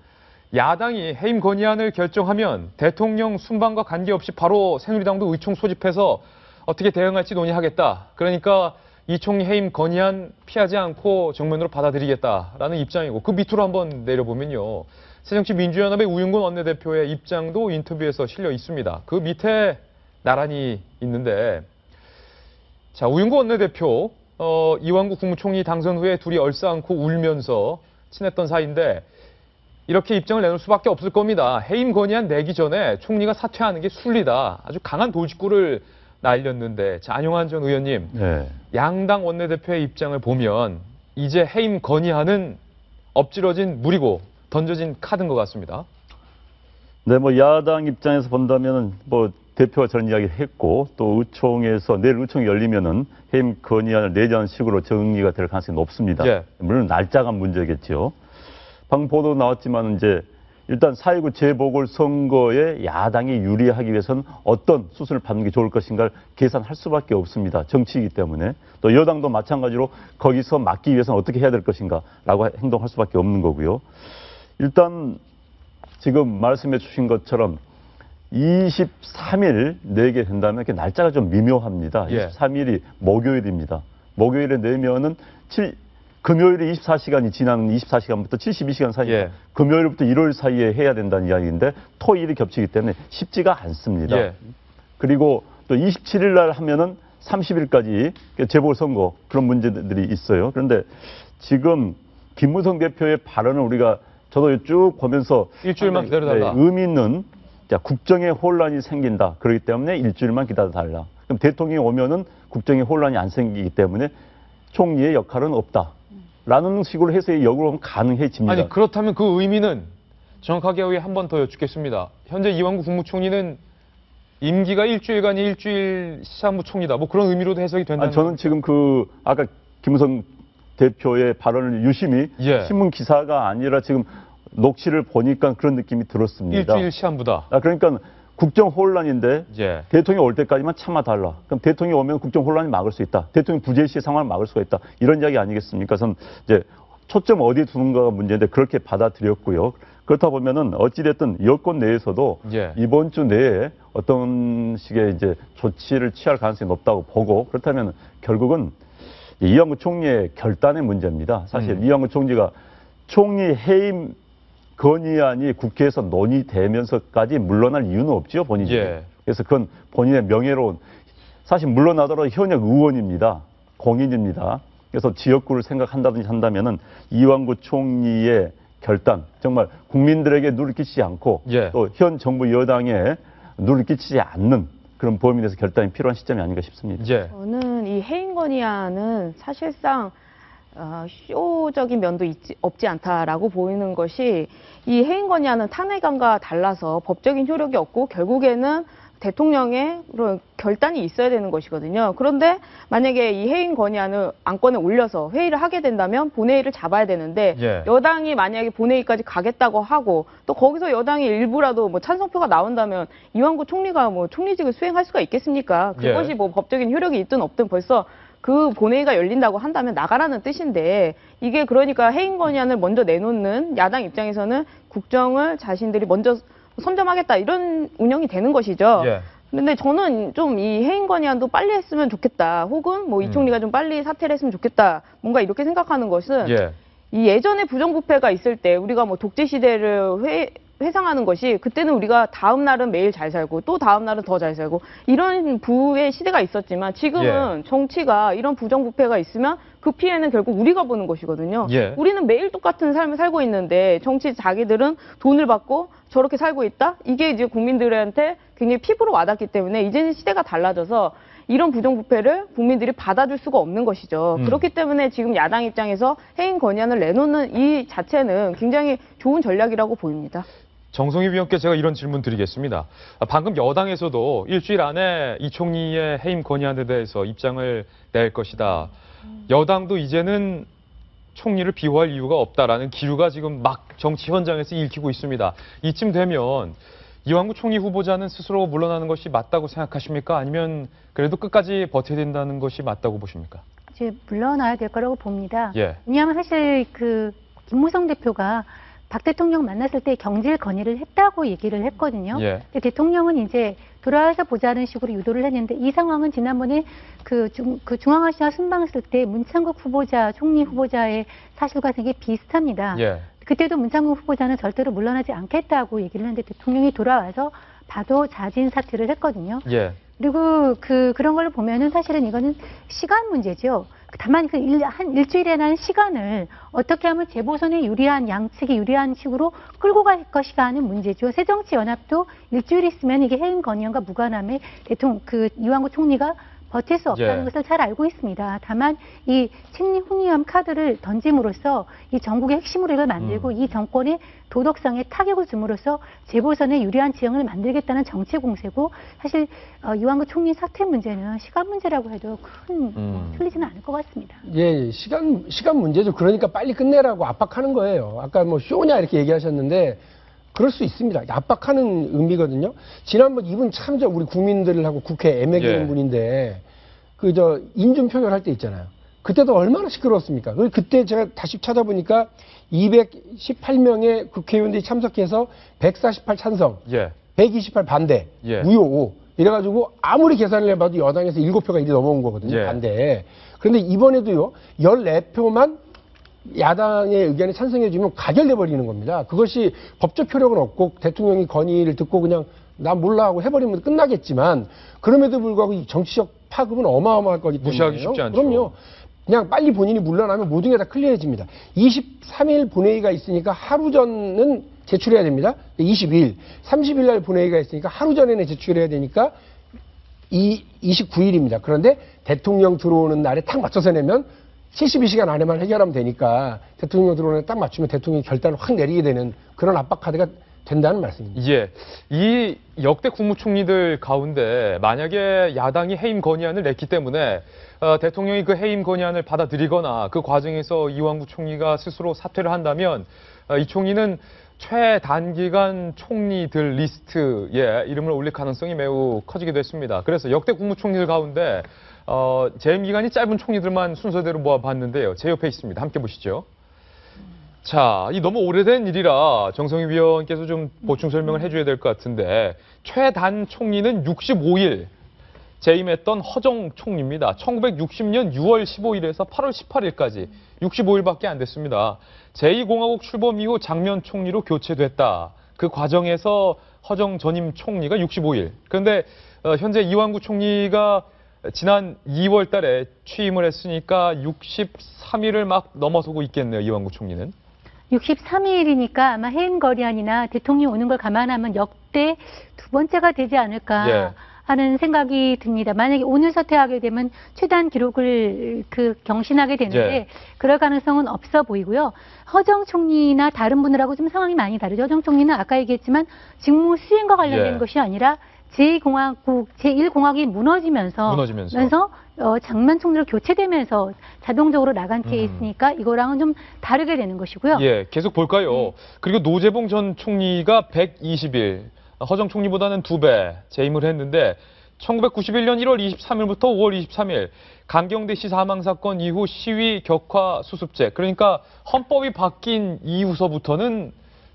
야당이 해임 건의안을 결정하면 대통령 순방과 관계없이 바로 새누리당도 의총 소집해서 어떻게 대응할지 논의하겠다. 그러니까 이 총리 해임 건의안 피하지 않고 정면으로 받아들이겠다라는 입장이고 그 밑으로 한번 내려보면요. 새정치민주연합의 우윤근 원내대표의 입장도 인터뷰에서 실려 있습니다. 그 밑에 나란히 있는데 자, 우윤근 원내대표 이완구 국무총리 당선 후에 둘이 얼싸안고 울면서 친했던 사이인데 이렇게 입장을 내놓을 수밖에 없을 겁니다. 해임 건의안 내기 전에 총리가 사퇴하는 게 순리다. 아주 강한 돌직구를 날렸는데 자, 안용환 전 의원님, 네. 양당 원내대표의 입장을 보면 이제 해임 건의안은 엎질러진 물이고 던져진 카드인 것 같습니다. 네, 야당 입장에서 본다면은 대표가 저런 이야기를 했고 또 의총에서 내일 의총이 열리면은 해임 건의안을 내자는 식으로 정리가 될 가능성이 높습니다. 예. 물론 날짜가 문제겠죠. 방금 보도 나왔지만 이제 일단 4.19 재보궐선거에 야당이 유리하기 위해서는 어떤 수순을 밟는 게 좋을 것인가를 계산할 수밖에 없습니다. 정치이기 때문에. 또 여당도 마찬가지로 거기서 막기 위해서는 어떻게 해야 될 것인가라고 행동할 수밖에 없는 거고요. 일단 지금 말씀해 주신 것처럼 23일 내게 된다면 날짜가 좀 미묘합니다. 예. 23일이 목요일입니다. 목요일에 내면은 금요일에 24시간이 지나는 24시간부터 72시간 사이, 예. 금요일부터 일요일 사이에 해야 된다는 이야기인데 토일이 겹치기 때문에 쉽지가 않습니다. 예. 그리고 또 27일 날 하면은 30일까지 재보궐선거 그런 문제들이 있어요. 그런데 지금 김무성 대표의 발언을 저도 쭉 보면서 일주일만 기다려달라. 의미 있는 국정에 혼란이 생긴다. 그렇기 때문에 일주일만 기다려달라. 그럼 대통령이 오면은 국정에 혼란이 안 생기기 때문에 총리의 역할은 없다. 라는 식으로 해서 역으로 하면 가능해집니다. 아니 그렇다면 그 의미는 정확하게 한 번 더 여쭙겠습니다. 현재 이완구 국무총리는 임기가 일주일간이 일주일 시한부 총리다. 그런 의미로도 해석이 된다는. 저는 지금 아까 김무성 대표의 발언을 유심히 신문 기사가 아니라 지금 녹취를 보니까 그런 느낌이 들었습니다. 일주일 시한부다. 그러니까 국정 혼란인데 대통령이 올 때까지만 참아달라. 그럼 대통령이 오면 국정 혼란이 막을 수 있다. 대통령 부재시 상황을 막을 수가 있다. 이런 이야기 아니겠습니까? 그래서 이제 초점 어디에 두는가가 문제인데 그렇게 받아들였고요. 그렇다 보면은 어찌됐든 여권 내에서도 이번 주 내에 어떤 식의 이제 조치를 취할 가능성이 높다고 보고 그렇다면 결국은 이완구 총리의 결단의 문제입니다. 사실 이완구 총리가 총리 해임 건의안이 국회에서 논의되면서까지 물러날 이유는 없죠, 본인이. 그래서 그건 본인의 명예로운, 사실 물러나더라도 현역 의원입니다. 공인입니다. 그래서 지역구를 생각한다든지 한다면은 이완구 총리의 결단, 정말 국민들에게 누를 끼치지 않고 예. 또 현 정부 여당에 누를 끼치지 않는 그런 범위에서 결단이 필요한 시점이 아닌가 싶습니다. 예. 저는 이 해임 건의안은 사실상 쇼적인 면도 없지 않다라고 보이는 것이 이 해임 건의안은 탄핵안과 달라서 법적인 효력이 없고 결국에는 대통령의 그런 결단이 있어야 되는 것이거든요. 그런데 만약에 이 해임 건의안을 안건에 올려서 회의를 하게 된다면 본회의를 잡아야 되는데 예. 여당이 만약에 본회의까지 가겠다고 하고 또 거기서 여당이 일부라도 뭐 찬성표가 나온다면 이완구 총리가 뭐 총리직을 수행할 수가 있겠습니까? 그것이 예. 뭐 법적인 효력이 있든 없든 벌써 그 본회의가 열린다고 한다면 나가라는 뜻인데 이게 그러니까 해임 건의안을 먼저 내놓는 야당 입장에서는 국정을 자신들이 먼저 선점하겠다 이런 운영이 되는 것이죠. 예. 근데 저는 좀 이 해임 건의안도 빨리 했으면 좋겠다. 혹은 뭐 이 총리가 좀 빨리 사퇴를 했으면 좋겠다. 뭔가 이렇게 생각하는 것은 예. 이 예전에 부정부패가 있을 때 우리가 뭐 독재 시대를 회상하는 것이 그때는 우리가 다음 날은 매일 잘 살고 또 다음 날은 더 잘 살고 이런 부의 시대가 있었지만 지금은 정치가 이런 부정부패가 있으면 그 피해는 결국 우리가 보는 것이거든요. 예. 우리는 매일 똑같은 삶을 살고 있는데 정치 자기들은 돈을 받고 저렇게 살고 있다? 이게 이제 국민들한테 굉장히 피부로 와닿기 때문에 이제는 시대가 달라져서 이런 부정부패를 국민들이 받아줄 수가 없는 것이죠. 그렇기 때문에 지금 야당 입장에서 해임 건의안을 내놓는 이 자체는 굉장히 좋은 전략이라고 보입니다. 정성희 위원께 제가 이런 질문 드리겠습니다. 방금 여당에서도 일주일 안에 이 총리의 해임 건의안에 대해서 입장을 낼 것이다. 여당도 이제는 총리를 비호할 이유가 없다라는 기류가 지금 막 정치 현장에서 읽히고 있습니다. 이쯤 되면 이완구 총리 후보자는 스스로 물러나는 것이 맞다고 생각하십니까? 아니면 그래도 끝까지 버텨야 된다는 것이 맞다고 보십니까? 이제 물러나야 될 거라고 봅니다. 예. 왜냐하면 사실 그 김무성 대표가 박 대통령 만났을 때 경질 건의를 했다고 얘기를 했거든요. 예. 근데 대통령은 이제 돌아와서 보자는 식으로 유도를 했는데 이 상황은 지난번에 그 중앙아시아 순방했을 때 문창국 후보자, 총리 후보자의 사실과생이 비슷합니다. 예. 그때도 문창국 후보자는 절대로 물러나지 않겠다고 얘기를 했는데 대통령이 돌아와서 바로 자진 사퇴를 했거든요. 예. 그리고 그런 걸 보면은 사실은 이거는 시간 문제죠. 다만 한 일주일이라는 시간을 어떻게 하면 재보선에 유리한 양측이 유리한 식으로 끌고 갈 것이가 하는 문제죠. 새정치연합도 일주일 있으면 이게 해임 건의안과 무관함에 이완구 총리가 버틸 수 없다는 것을 잘 알고 있습니다. 다만 이 친리 훈이함 카드를 던짐으로써 이 전국의 핵심 우력을 만들고 이 정권의 도덕성에 타격을 줌으로써 재보선에 유리한 지형을 만들겠다는 정치 공세고 사실 이완구 총리 사퇴 문제는 시간 문제라고 해도 큰 틀리지는 않을 것 같습니다. 예, 시간 문제죠. 그러니까 빨리 끝내라고 압박하는 거예요. 아까 뭐 쇼냐 이렇게 얘기하셨는데 그럴 수 있습니다. 압박하는 의미거든요. 지난번 이분 참 우리 국민들하고 국회 애매기는 분인데 인준 표결할 때 있잖아요. 그때도 얼마나 시끄러웠습니까? 그때 제가 다시 찾아보니까 218명의 국회의원들이 참석해서 148 찬성, 128 반대, 무효 5. 이래가지고 아무리 계산을 해봐도 여당에서 7표가 이리 넘어온 거거든요. 반대에. 그런데 이번에도요. 14표만 야당의 의견에 찬성해주면 가결돼 버리는 겁니다. 그것이 법적 효력은 없고 대통령이 건의를 듣고 그냥 나 몰라 하고 해버리면 끝나겠지만 그럼에도 불구하고 이 정치적 파급은 어마어마할 거기 때문에 무시하기 쉽지 않죠. 그럼요. 그냥 빨리 본인이 물러나면 모든 게 다 클리어해집니다. 23일 본회의가 있으니까 하루 전은 제출해야 됩니다. 22일, 30일 날 본회의가 있으니까 하루 전에는 제출해야 되니까 29일입니다. 그런데 대통령 들어오는 날에 딱 맞춰서 내면 72시간 안에만 해결하면 되니까 대통령 들어오는 날 딱 맞추면 대통령이 결단을 확 내리게 되는 그런 압박 카드가 된다는 말씀입니다. 예. 이 역대 국무총리들 가운데 만약에 야당이 해임 건의안을 냈기 때문에 대통령이 그 해임 건의안을 받아들이거나 그 과정에서 이완구 총리가 스스로 사퇴를 한다면 이 총리는 최단기간 총리들 리스트에 이름을 올릴 가능성이 매우 커지게 됐습니다. 그래서 역대 국무총리들 가운데 재임 기간이 짧은 총리들만 순서대로 모아봤는데요. 제 옆에 있습니다. 함께 보시죠. 자, 이 너무 오래된 일이라 정성희 위원께서 좀 보충 설명을 해줘야 될 것 같은데 최단 총리는 65일 재임했던 허정 총리입니다. 1960년 6월 15일에서 8월 18일까지 65일밖에 안 됐습니다. 제2공화국 출범 이후 장면 총리로 교체됐다. 그 과정에서 허정 전임 총리가 65일. 그런데 현재 이완구 총리가 지난 2월 달에 취임을 했으니까 63일을 막 넘어서고 있겠네요. 이완구 총리는. 63일이니까 아마 해임 거리안이나 대통령이 오는 걸 감안하면 역대 두 번째가 되지 않을까 예. 하는 생각이 듭니다. 만약에 오늘 사퇴하게 되면 최단 기록을 경신하게 되는데 예. 그럴 가능성은 없어 보이고요. 허정 총리나 다른 분들하고 좀 상황이 많이 다르죠. 허정 총리는 아까 얘기했지만 직무 수행과 관련된 예. 것이 아니라 제1공화국이 무너지면서 장면 총리로 교체되면서 자동적으로 나간 케이스니까 이거랑은 좀 다르게 되는 것이고요. 예, 계속 볼까요? 그리고 노재봉 전 총리가 120일, 허정 총리보다는 2배 재임을 했는데 1991년 1월 23일부터 5월 23일 강경대 씨 사망 사건 이후 시위 격화 수습제, 그러니까 헌법이 바뀐 이후서부터는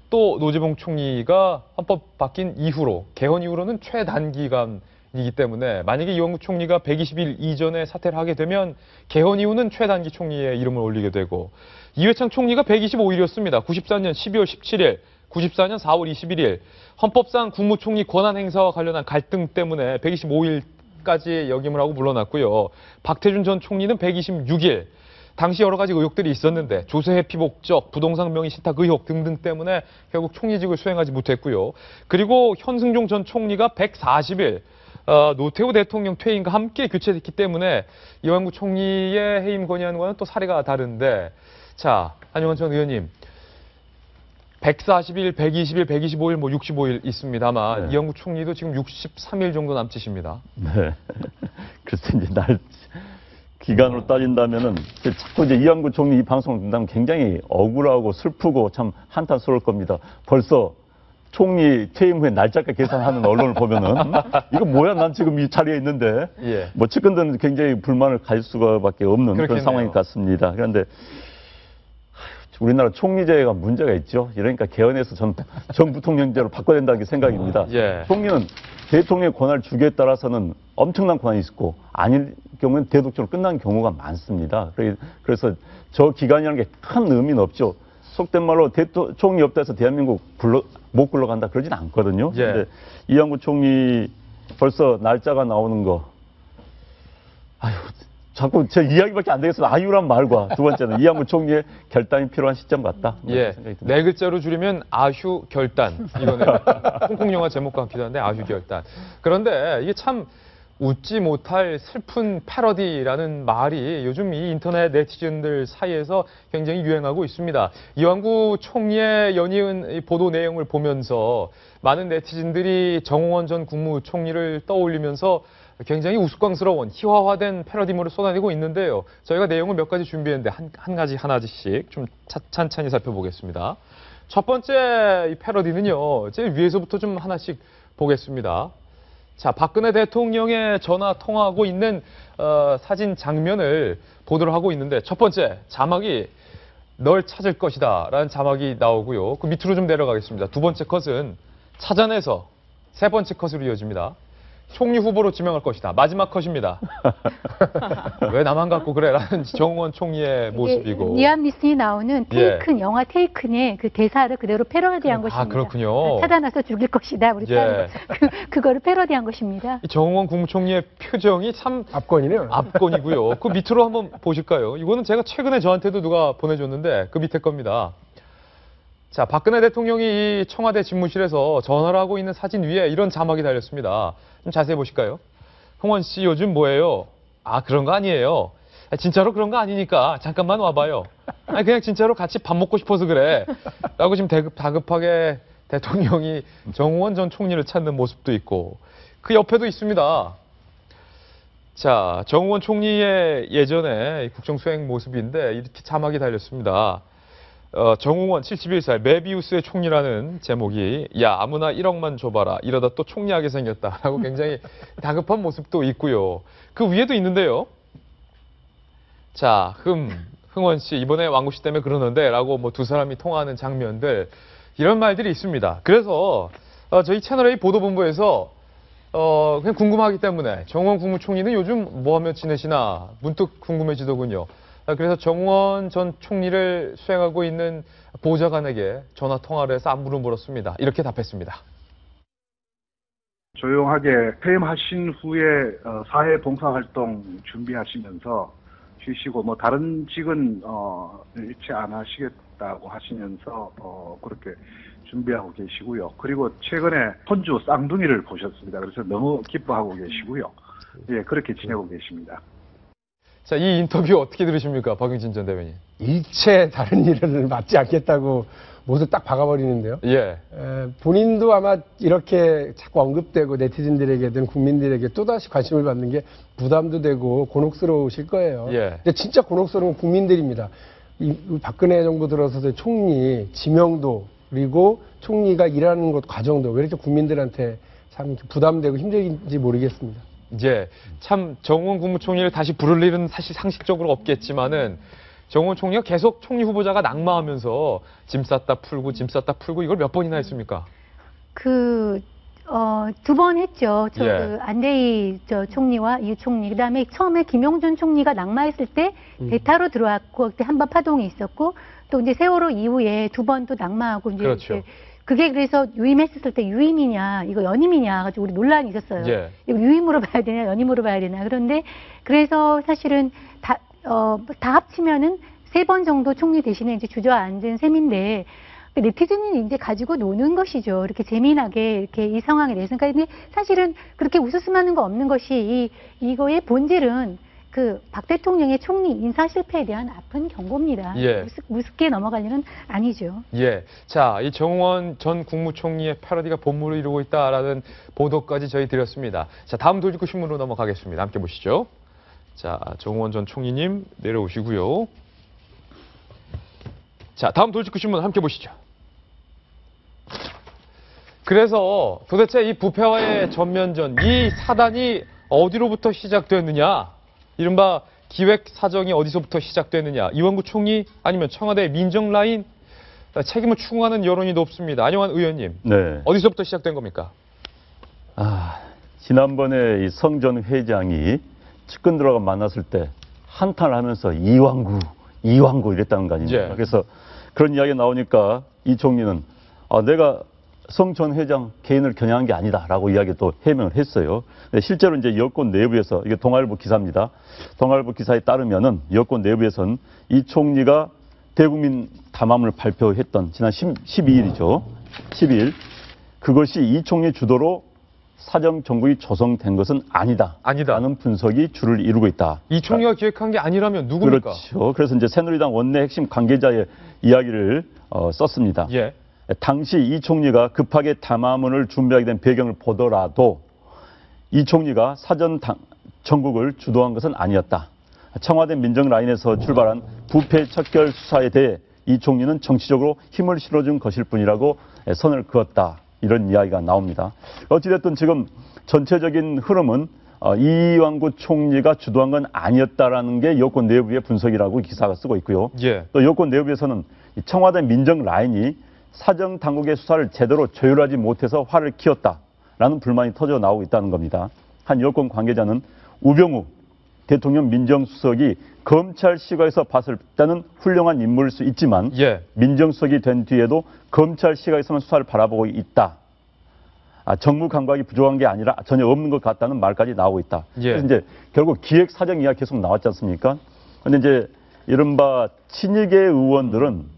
또 노재봉 총리가 헌법 바뀐 이후로, 개헌 이후로는 최단기간이기 때문에 만약에 이완구 총리가 120일 이전에 사퇴를 하게 되면 개헌 이후는 최단기 총리의 이름을 올리게 되고, 이회창 총리가 125일이었습니다. 94년 12월 17일, 94년 4월 21일 헌법상 국무총리 권한 행사와 관련한 갈등 때문에 125일까지 역임을 하고 물러났고요. 박태준 전 총리는 126일, 당시 여러 가지 의혹들이 있었는데 조세 회피 목적, 부동산 명의 신탁 의혹 등등 때문에 결국 총리직을 수행하지 못했고요. 그리고 현승종 전 총리가 140일 노태우 대통령 퇴임과 함께 교체됐기 때문에 이완구 총리의 해임 건의안과는 또 사례가 다른데, 자, 한용환 전 의원님, 140일, 120일, 125일, 65일 있습니다만 네. 이완구 총리도 지금 63일 정도 남짓입니다. 네. 글쎄 이제 기간으로 따진다면은 자꾸 이제 이완구 총리 이 방송을 듣다면 굉장히 억울하고 슬프고 참 한탄스러울 겁니다. 벌써 총리 퇴임 후에 날짜까지 계산하는 언론을 보면은 이거 뭐야, 난 지금 이 자리에 있는데 예. 뭐 측근들은 굉장히 불만을 가질 수밖에 없는 그렇겠네요. 그런 상황인 것 같습니다. 그런데 우리나라 총리제가 문제가 있죠. 이러니까 개헌해서 전 부통령제로 바꿔야 된다는 생각입니다. 예. 총리는 대통령의 권한을 주기에 따라서는 엄청난 권한이 있고 아닐 경우는 대독적으로 끝나는 경우가 많습니다. 그래서 저 기간이라는 게 큰 의미는 없죠. 속된 말로 총리 없다 해서 대한민국 못 굴러간다 그러진 않거든요. 예. 근데 이완구 총리 벌써 날짜가 나오는 거, 아유, 자꾸 제 이야기밖에 안 되겠어요. 아유란 말과 두 번째는 이완구 총리의 결단이 필요한 시점 같다. 예, 네 글자로 줄이면 아휴 결단. 이거는 홍콩 영화 제목 같기도 한데 아휴 결단. 그런데 이게 참 웃지 못할 슬픈 패러디라는 말이 요즘 이 인터넷 네티즌들 사이에서 굉장히 유행하고 있습니다. 이완구 총리의 연이은 보도 내용을 보면서 많은 네티즌들이 정홍원 전 국무총리를 떠올리면서 굉장히 우스꽝스러운 희화화된 패러디물을 쏟아내고 있는데요. 저희가 내용을 몇 가지 준비했는데 하나씩 좀 찬찬히 살펴보겠습니다. 첫 번째 이 패러디는요, 제 위에서부터 좀 하나씩 보겠습니다. 자, 박근혜 대통령의 전화 통화하고 있는 사진 장면을 보도를 하고 있는데, 첫 번째 자막이 널 찾을 것이다 라는 자막이 나오고요. 그 밑으로 좀 내려가겠습니다. 두 번째 컷은 찾아내서 세 번째 컷으로 이어집니다. 총리 후보로 지명할 것이다. 마지막 컷입니다. 왜 나만 갖고 그래? 라는 정홍원 총리의 모습이고. 리암 니슨이 나오는 테이큰, 영화 테이큰의 그 대사를 그대로 패러디한 것입니다. 아, 그렇군요. 찾아나서 죽일 것이다. 우리 딸. 그거를 패러디한 것입니다. 정홍원 국무총리의 표정이 참 압권이네요. 압권이고요. 그 밑으로 한번 보실까요? 이거는 제가 최근에 저한테도 누가 보내줬는데 그 밑에 겁니다. 자, 박근혜 대통령이 이 청와대 집무실에서 전화를 하고 있는 사진 위에 이런 자막이 달렸습니다. 좀 자세히 보실까요? 홍원 씨 요즘 뭐예요? 아, 그런 거 아니에요. 진짜로 그런 거 아니니까 잠깐만 와봐요. 아니, 그냥 진짜로 같이 밥 먹고 싶어서 그래. 라고 지금 다급하게 대통령이 정홍원 전 총리를 찾는 모습도 있고, 그 옆에도 있습니다. 자, 정홍원 총리의 예전에 국정수행 모습인데 이렇게 자막이 달렸습니다. 정홍원 71살 메비우스의 총리라는 제목이, 야 아무나 1억만 줘봐라, 이러다 또 총리하게 생겼다 라고 굉장히 다급한 모습도 있고요. 그 위에도 있는데요. 자, 흥원 씨 이번에 왕구 씨 때문에 그러는데 라고 뭐 두 사람이 통화하는 장면들, 이런 말들이 있습니다. 그래서 저희 채널A 보도본부에서 그냥 궁금하기 때문에 정홍원 국무총리는 요즘 뭐하며 지내시나 문득 궁금해지더군요. 그래서 정홍원 전 총리를 수행하고 있는 보좌관에게 전화 통화를 해서 안부를 물었습니다. 이렇게 답했습니다. 조용하게 퇴임하신 후에 사회 봉사활동 준비하시면서 쉬시고 뭐 다른 직은 잃지 않으시겠 하겠다고 하시면서 그렇게 준비하고 계시고요. 그리고 최근에 손주 쌍둥이를 보셨습니다. 그래서 너무 기뻐하고 계시고요. 예, 그렇게 지내고 계십니다. 자, 이 인터뷰 어떻게 들으십니까, 박용진 전 대변인? 일체 다른 일을 맡지 않겠다고 못을 딱 박아버리는데요. 예. 본인도 아마 이렇게 자꾸 언급되고 네티즌들에게든 국민들에게 또다시 관심을 받는 게 부담도 되고 곤혹스러우실 거예요. 예. 근데 진짜 곤혹스러운 건 국민들입니다. 이 박근혜 정부 들어서서 총리 지명도 그리고 총리가 일하는 것 과정도 왜 이렇게 국민들한테 참 부담되고 힘들인지 모르겠습니다. 예. 참 정호원 국무총리를 다시 부를 일은 사실 상식적으로 없겠지만은 정호원 총리가 계속 총리 후보자가 낙마하면서 짐 쌌다 풀고 이걸 몇 번이나 했습니까? 두 번 했죠. 예. 안대희 총리와 이 총리. 그다음에 처음에 김용준 총리가 낙마했을 때 대타로 들어왔고 그때 한번 파동이 있었고 또 이제 세월호 이후에 두 번 또 낙마하고 이제 그렇죠. 그게 그래서 유임했을 때 유임이냐 이거 연임이냐 가지고 우리 논란이 있었어요. 예. 이거 유임으로 봐야 되냐 연임으로 봐야 되냐. 그런데 그래서 사실은 다 합치면은 3번 정도 총리 대신에 이제 주저앉은 셈인데 네티즌이 이제 가지고 노는 것이죠. 이렇게 재미나게 이렇게 이 상황에 대해서. 그러니까 근데 사실은 그렇게 웃었으면 하는 거 없는 것이 이거의 본질은 박 대통령의 총리 인사 실패에 대한 아픈 경고입니다. 예. 우습게 넘어갈 일은 아니죠. 예. 자, 이 정호원 전 국무총리의 패러디가 본물을 이루고 있다라는 보도까지 저희 드렸습니다. 자, 다음 돌직구 신문으로 넘어가겠습니다. 함께 보시죠. 자, 정호원 전 총리님 내려오시고요. 자, 다음 돌직구 신문 함께 보시죠. 그래서 도대체 이 부패와의 전면전, 이 사단이 어디로부터 시작됐느냐? 이른바 기획 사정이 어디서부터 시작됐느냐? 이완구 총리 아니면 청와대 민정 라인 책임을 추궁하는 여론이 높습니다. 안영환 의원님, 네. 어디서부터 시작된 겁니까? 지난번에 이 성 전 회장이 측근 들어가 만났을 때 한탄을 하면서 이완구 이랬다는 거 아닙니까? 예. 그래서 그런 이야기가 나오니까 이 총리는 내가 성 전 회장 개인을 겨냥한 게 아니다라고 이야기 또 해명을 했어요. 실제로 이제 여권 내부에서 이게 동아일보 기사입니다. 동아일보 기사에 따르면은 여권 내부에서는 이 총리가 대국민 담화문을 발표했던 지난 12일이죠. 12일 그것이 이 총리 주도로 사정 정국이 조성된 것은 아니다. 라는 분석이 주를 이루고 있다. 이 총리가 기획한 게 아니라면 누굽니까? 그렇죠. 그래서 이제 새누리당 원내 핵심 관계자의 이야기를 썼습니다. 예. 당시 이 총리가 급하게 담화문을 준비하게 된 배경을 보더라도 이 총리가 사전 정국을 주도한 것은 아니었다. 청와대 민정 라인에서 출발한 부패 척결 수사에 대해 이 총리는 정치적으로 힘을 실어준 것일 뿐이라고 선을 그었다. 이런 이야기가 나옵니다. 어찌됐든 지금 전체적인 흐름은 이완구 총리가 주도한 건 아니었다라는 게 여권 내부의 분석이라고 기사가 쓰고 있고요. 예. 또 여권 내부에서는 청와대 민정 라인이 사정 당국의 수사를 제대로 조율하지 못해서 화를 키웠다라는 불만이 터져 나오고 있다는 겁니다. 한 여권 관계자는 우병우 대통령 민정수석이 검찰 시각에서 봤을 때는 훌륭한 인물일 수 있지만 민정수석이 된 뒤에도 검찰 시각에서만 수사를 바라보고 있다. 정무 감각이 부족한 게 아니라 전혀 없는 것 같다는 말까지 나오고 있다. 그래서 이제 결국 기획 사정 이야기 계속 나왔지 않습니까? 그런데 이제 이른바 친이계 의원들은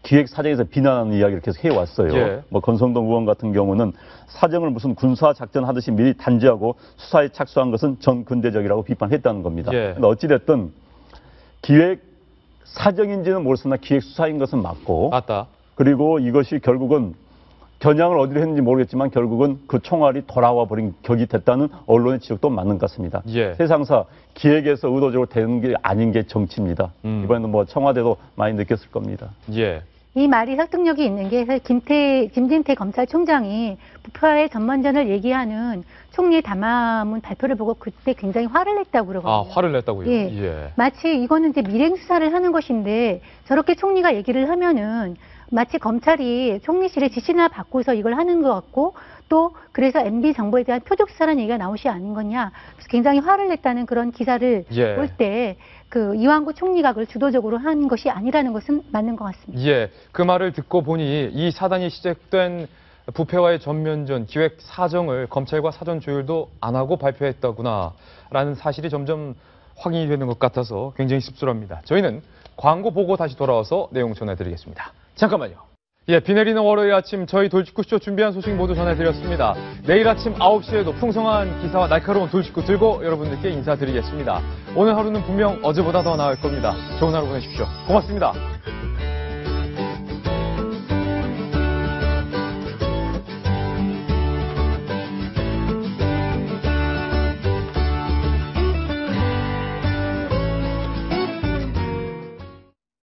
기획 사정에서 비난하는 이야기를 계속 해왔어요. 뭐 권성동 의원 같은 경우는 사정을 무슨 군사 작전 하듯이 미리 단지하고 수사에 착수한 것은 전근대적이라고 비판했다는 겁니다. 그런데 어찌됐든 기획 사정인지는 모르겠으나 기획 수사인 것은 맞고 그리고 이것이 결국은 겨냥을 어디로 했는지 모르겠지만 결국은 그 총알이 돌아와 버린 격이 됐다는 언론의 지적도 맞는 것 같습니다. 세상사 기획에서 의도적으로 되는 게 아닌 게 정치입니다. 이번에는 뭐 청와대도 많이 느꼈을 겁니다. 이 말이 설득력이 있는 게 김진태 검찰총장이 부패의 전면전을 얘기하는 총리의 담화문 발표를 보고 그때 굉장히 화를 냈다고 그러거든요. 화를 냈다고요? 마치 이거는 이제 밀행 수사를 하는 것인데 저렇게 총리가 얘기를 하면은 마치 검찰이 총리실의 지시나 받고서 이걸 하는 것 같고 또 그래서 MB 정부에 대한 표적 수사라는 얘기가 나오지 않은 거냐. 그래서 굉장히 화를 냈다는 그런 기사를 볼 때 이완구 총리가 그걸 주도적으로 한 것이 아니라는 것은 맞는 것 같습니다. 그 말을 듣고 보니 이 사단이 시작된 부패와의 전면전 기획 사정을 검찰과 사전 조율도 안 하고 발표했다구나라는 사실이 점점 확인이 되는 것 같아서 굉장히 씁쓸합니다. 저희는 광고 보고 다시 돌아와서 내용 전해드리겠습니다. 잠깐만요. 예, 비 내리는 월요일 아침 저희 돌직구쇼 준비한 소식 모두 전해드렸습니다. 내일 아침 9시에도 풍성한 기사와 날카로운 돌직구 들고 여러분들께 인사드리겠습니다. 오늘 하루는 분명 어제보다 더 나을 겁니다. 좋은 하루 보내십시오. 고맙습니다.